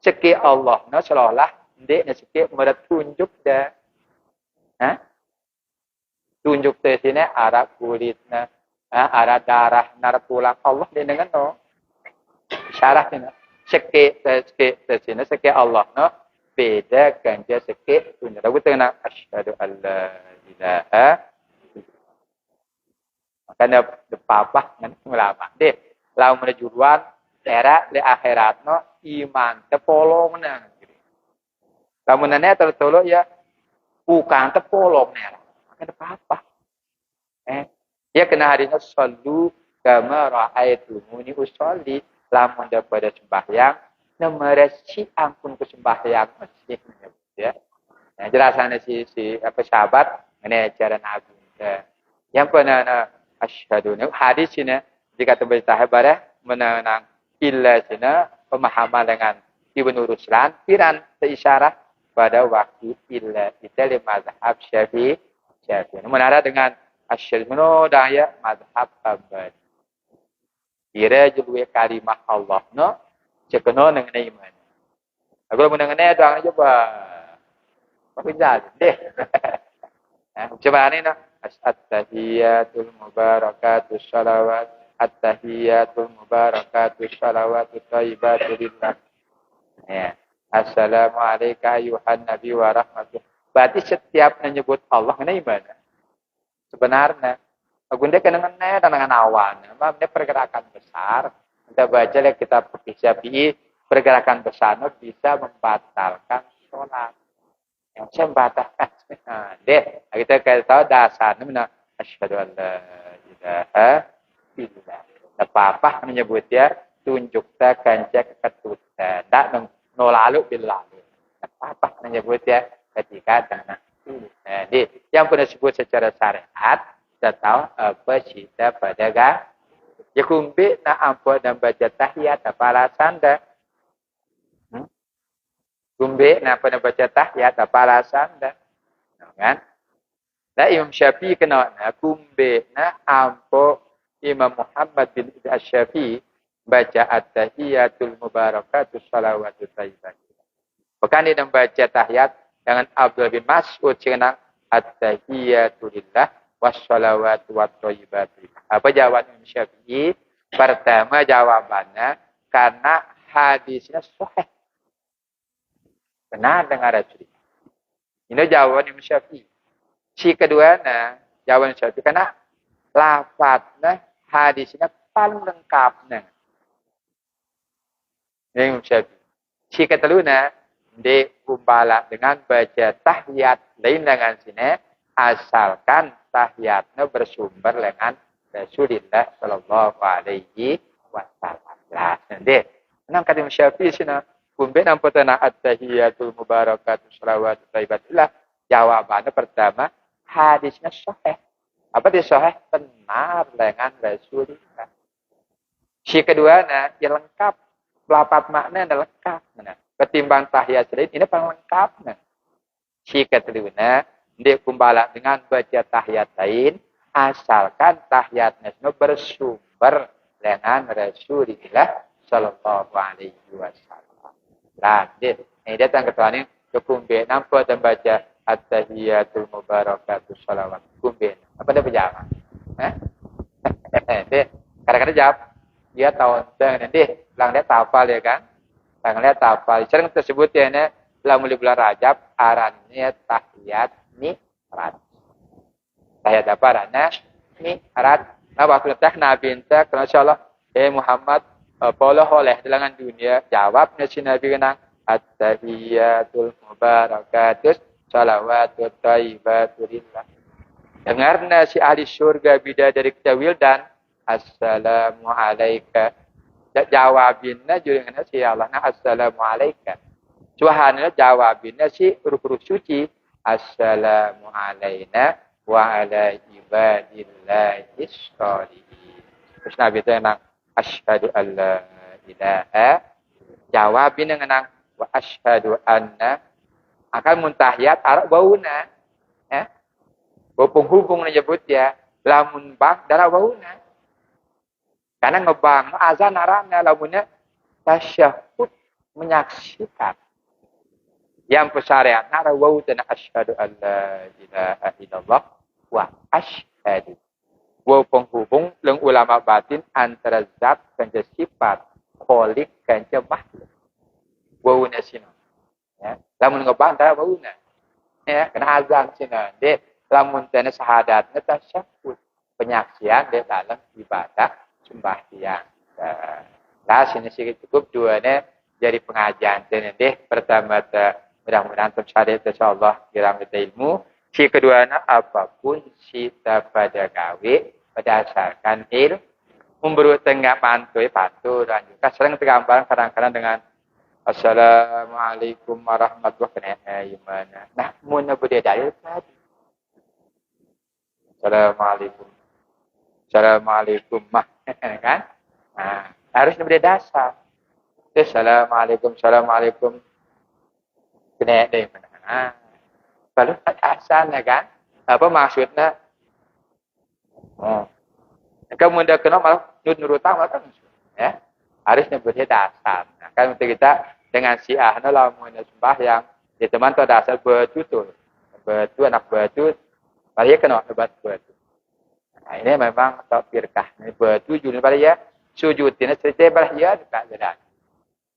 seki Allah na seolah ndek na seki meretunjuk dah. Hah? Tunjuk di sini arah kulitnya, arah darah, nar pulang Allah dia dengan no. Syaratnya seke di sini seke Allah no. Beda ganja seke tunjuk. Aku tengah asyhadu alla ilaha. Makanya papa kan ulama deh. Lau menujuan era le akhirat no iman tepolong na. Kamu nanya tertolong ya bukan tepolong na. Makanya apa? Ya kena harinya sallu kama ra'aitumuni usolli lamun daripada sembahyang nemeresi ampun ke sembahyang masjid ya. Nah, jelasannya si apa sahabat ini cara Nabi. Yang pernah asyhadu hadis ini jika terberitahu pada menang illa sina pemahaman dengan Ibnu Ruslan piran seisyarat pada waktu illa kita di mazhab Syafi'i. Menara dengan asyhadu daya mazhab Hambali. Kira julwe kalimah Allah no cekeno dengan iman. Aku mengenai doang coba. Apa jadi deh. Coba ini no. At-tahiyatul mubarakatus shalawat at-tahiyatul mubarakatus shalawatut thayyibatu lillah. Ya. Assalamualaikum ayuhan nabi wa rahmatullah. Berarti setiap menyebut Allah ini ibadah. Sebenarnya Agunda dengan dengan awan. Ini pergerakan besar. Kita baca lihat kitab fikih Syafi'i, pergerakan besar bisa membatalkan sholat. Yang saya membatalkan. Kita tahu dasarnya mana asyhadu an la ilaha illallah. Apa-apa menyebutnya tunjuk kanca ketutan. Tak nolalu bil lalu. Apa-apa menyebutnya ketika dengan jadi yang pernah disebut secara syariat kita tahu apa cita pada ga ya kumbi na ampo dan baca tahiyat apa alasan dah kumbi na pada baca tahiyat apa alasan dah kan nah Imam Syafi'i kena na kumbi na ampo Imam Muhammad bin Asy-Syafi'i baca at-tahiyatul mubarakatus shalawatut thayyibat bukan dia baca tahiyat dengan Abdullah bin Mas'ud dengan at-tahiyatu lillah wassalawatu watthayyibatu. Apa jawaban Imam Syafi'i? Pertama jawabannya karena hadisnya sahih. Benar dengar Rasul. Ini jawaban Imam Syafi'i. Si kedua jawaban Syafi'i karena lafadznya hadisnya paling lengkapnya. Imam Syafi'i. Si ketelunya di kumpala dengan baca tahiyat lain dengan sini asalkan tahiyatnya bersumber dengan Rasulullah sallallahu alaihi wasallam. Lah nanti nang kata Syafi'i sini kumbe nampo tanah at-tahiyatul mubarakatuh shalawatut thayyibatillah jawabannya pertama hadisnya sahih. Apa dia sahih? Benar dengan Rasulullah. Si kedua yang lengkap lafaz makna dan lengkap ketimbang tahiyat lain ini paling lengkap. Si keteluna dia kumpala dengan baca tahiyat lain asalkan tahiyatnya bersumber dengan Rasulullah sallallahu alaihi wasallam. Lah, ini datang ketuanya kumbe nampak dan baca at-tahiyatul mubarakatus shalawat kumbe. Apa dia berjawab? Kadang-kadang jawab dia tahu nanti bilang dia hafal ya kan? Yang lihat hafal. Sering tersebut ya ini dalam bulan Rajab arannya tahiyat mi'raj. Tahiyat apa arannya? Mi'raj. Nah waktu teh Nabi ente kalau insyaallah Muhammad boleh oleh dalam dunia jawabnya si Nabi kenang at-tahiyatul mubarakatus shalawatut thayyibatu lillah. Dengarnya si ahli surga bidadari kecil dan assalamu alayka jawabinnya juga si Allah assalamualaikum. Suhannya jawabinnya si ruh-ruh suci assalamu alaina wa ala ibadillahis sholihin. Terus Nabi itu yang asyhadu alla ilaha jawabin dengan wa asyhadu anna akan muntahiyat arab bauna penghubung menyebut ya lamun bak darah bauna. Karena ngebang azan arahnya lamunnya tasyahud menyaksikan. Yang pesyariat nara wau dan asyhadu an la ilaha illallah wa asyhadu. Wau penghubung leng ulama batin antara zat dan sifat kholik dan makhluk. Wau na sino. Ya, lamun ngebantah wau na. Ya, kena azan sino. De lamun tene syahadat tasyahud. Penyaksian di dalam ibadah sembahyang. Nah, sini sih cukup dua ne jadi pengajian tene deh pertama mudah-mudahan tercari insyaallah kiram ilmu. Si kedua apapun kita pada gawe berdasarkan ilmu memberi tengah pantui patuh dan juga sering tergambar kadang-kadang dengan Assalamualaikum warahmatullahi wabarakatuh. Nah, mun bude dalil tadi. Assalamualaikum. Assalamualaikum mah kan? Nah, harus bude dasar. Assalamualaikum, assalamualaikum. Kena deh. Nah, kalau asalnya kan, apa maksudnya? Oh. Kemudian kena malah nurut-nurutan malah kan, ya. Harus nyebutnya dasar. Nah, kan untuk kita dengan siah lamun sembahyang, di teman tu dasar betul. Betul anak betul. Malah kena debat betul. Nah, ini memang tak firqah. Ini betul jujur pada ya. Sujudnya cerita balah ya tak jelas.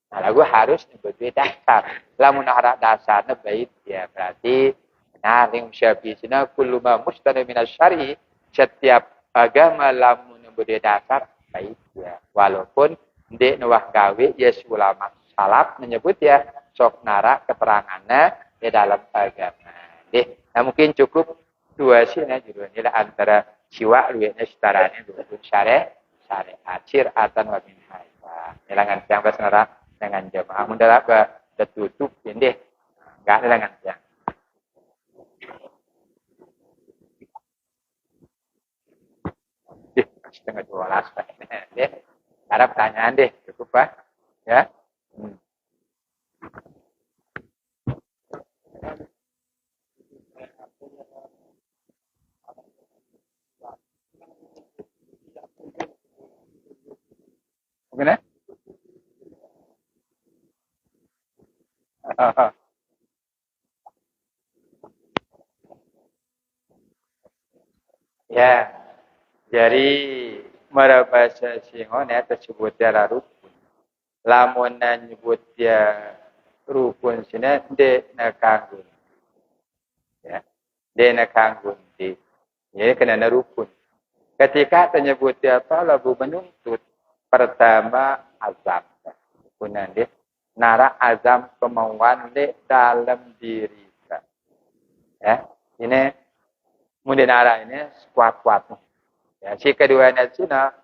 Nah, lagu harus nyebutnya dasar. Lamun harap dasarnya baik ya berarti benar yang syabisina kullu ma mustana minas syari setiap agama lamun nyebutnya dasar baik ya. Walaupun ndek nuwah gawe ya ulama salaf menyebut ya sok nara keterangannya di dalam agama. Nah, mungkin cukup dua sih ya judulnya antara siwa luwihnya setaranya dua syariat syariatan wa min haita. Nilangan yang bersnara dengan jemaah mundara ba tutup ini enggak ada dengan yang setengah 12 deh. Ada pertanyaan deh, cukup Pak. Ya. Gimana? Ya. Jadi merabasa singon ya tersebut dia rukun. Lamun nyebut dia rukun sini de nakanggun. Ya. De nakanggun di. Ya kena rukun. Ketika menyebut apa lagu menuntut pertama azam. Rukunan dia nara azam kemauan di dalam diri. Ya. Ini kemudian nara ini kuat-kuat. Ya, si keduanya Cina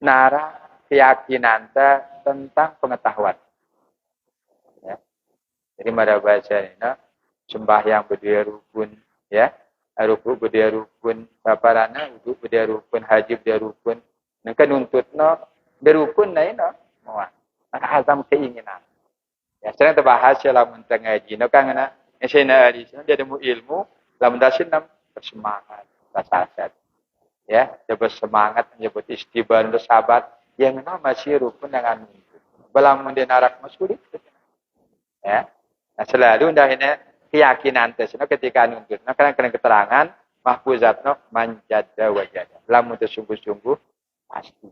nara keyakinan tentang pengetahuan. Ya. Jadi pada bahasa ini sembahyang berdua rukun, ya, ruku berdua rukun, paparana ruku berdua rukun, haji berdua rukun. Nengka nuntut berukun na ini, mau azam keinginan. Ya, sering terbahas dalam mengaji. Kan na, esena di sini dia demu ilmu, dalam dasin bersemangat, bersahabat. Ya, dia bersemangat menyebut istighfar bersahabat yang memang masih rukun dengan nuntut. Belang dia narak sulit. Ya. Nah, selalu dah ini keyakinan tersebut ketika nuntut. Nah, kadang-kadang keterangan mahfuzatno manjada wajada. Lamun sungguh-sungguh pasti.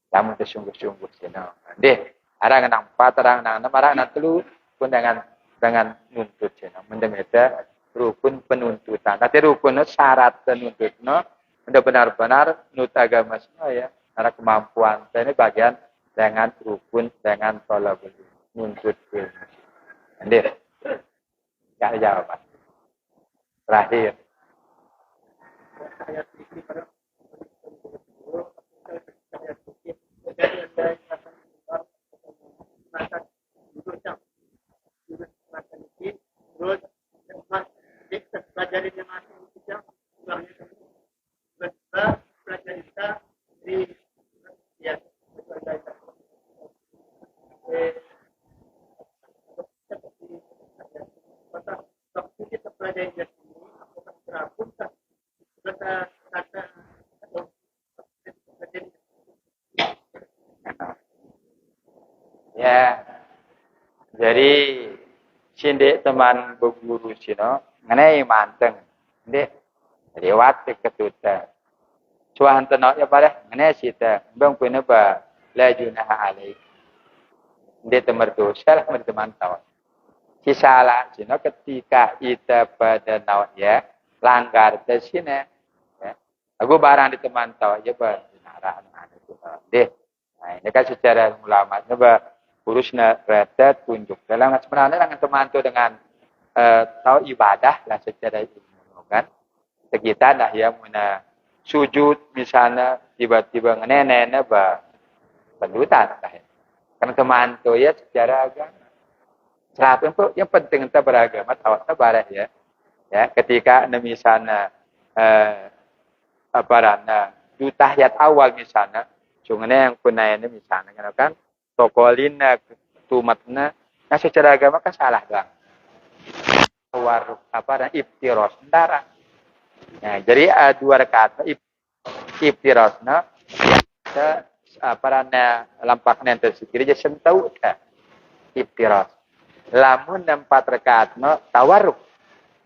Lamun sungguh-sungguh sino. Deh, arang nang 4, arang nang 6, arang nang 3 pun dengan nuntut sino. Mendemeta rukun penuntutan. Tapi rukun syarat penuntutno udah benar-benar nut agama semua ya. Karena kemampuan ini bagian dengan rukun dengan tolabul nuntut ilmu. Hadir. Gak ada jawaban. Terakhir. Ya, jadi si Dek teman berguru sino, ngenai manteng. Dek lewat ke ketuta. Suahan tenok ya pada ngenai sita. Bang punya ba lajunah alaik. Dek teman dosa lah teman tahu. Si salah sino ketika ita pada nawa ya langgar ke sini. Ya. Aku barang di teman tahu ya ba naraan ada tu. Deh. Nah, ini kan secara ulama coba urusnya rata tunjuk dalam sebenarnya dengan teman tu dengan tahu ibadah lah secara ilmu kan. Kita dah ya muna sujud misalnya tiba-tiba ngenene ba pendutan lah. Karena teman tu ya secara agama. Saat itu yang penting kita beragama tahu tabarah ya. Ya, ketika misalnya aparana di tahiyat awal misalnya, cungane yang punai ini misalnya kan tokolina tumatna, nah secara agama kan salah bang. Waruk apa iftiros darah. Nah, jadi dua rakaat iftirosna ya aparana lampaknya tersikir jadi sentau iftiros. Lamun 4 rakaat no tawaruk.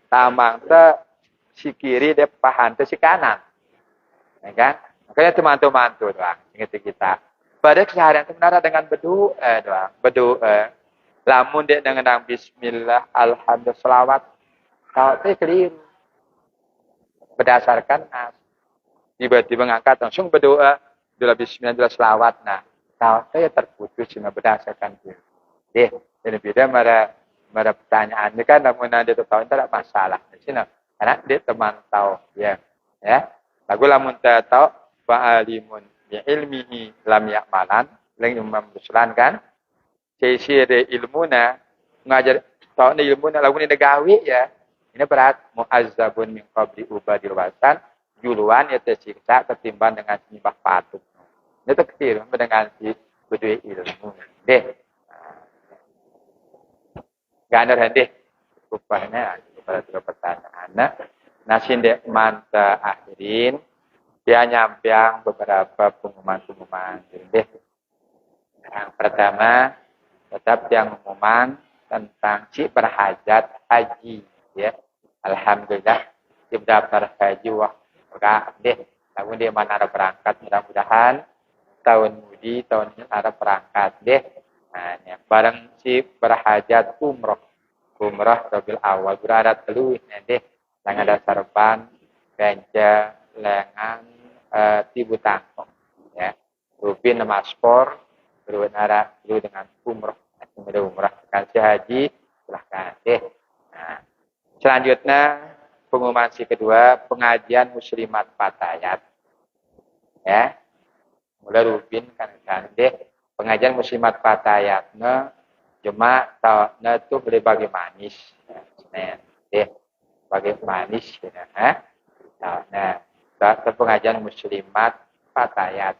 Tamang te si kiri de pahan te si kanan. Ya kan? Makanya teman-teman tuh doang. Ingat kita. Pada keseharian sebenarnya dengan berdoa doang. Berdoa. Lamun dia dengan bismillah, alhamdulillah, selawat. Tahu te keliru. Berdasarkan nas. Tiba-tiba ngangkat langsung berdoa. Dula bismillah, dula selawat. Nah, tahu te ya terputus cuma berdasarkan itu. Jadi beda mara pertanyaan ini kan namun dia tahu tidak masalah di sini karena dia teman tahu ya lagu lamun tahu fa'alimun bi ilmihi lam ya'malan lain Imam Buslan kan sisi de ilmuna ngajar tahu ni ilmuna lagu ni gawe ya ini berat muazzabun min qabli ubadil wasan juluan ya tersiksa ketimbang dengan sembah patung itu kecil dengan si bedui ilmu deh. Ganar hande rupanya kepada dua pertanyaan. Nah, sinde manta akhirin dia nyampiang beberapa pengumuman-pengumuman. Yang pertama tetap yang pengumuman tentang si berhajat haji ya. Alhamdulillah si daftar haji wah deh. Tahun dia mana ada berangkat mudah-mudahan tahun mudi tahun ini ada berangkat deh. Nah, barang si berhajat umroh Rabiul Awal beradat teluih nanti yang ada serban, ganja, lengan, tibu tangkong, ya, rupin maspor, berwenara dulu dengan umroh, kemudian umroh kasih haji, silahkan deh. Nah, selanjutnya pengumuman si kedua pengajian muslimat fatayat, ya, mulai rupin kan deh. Pengajian muslimat fatayatna cuma tahunnya itu berbagai manis. Bagai manis. Nah, pengajian muslimat fatayat.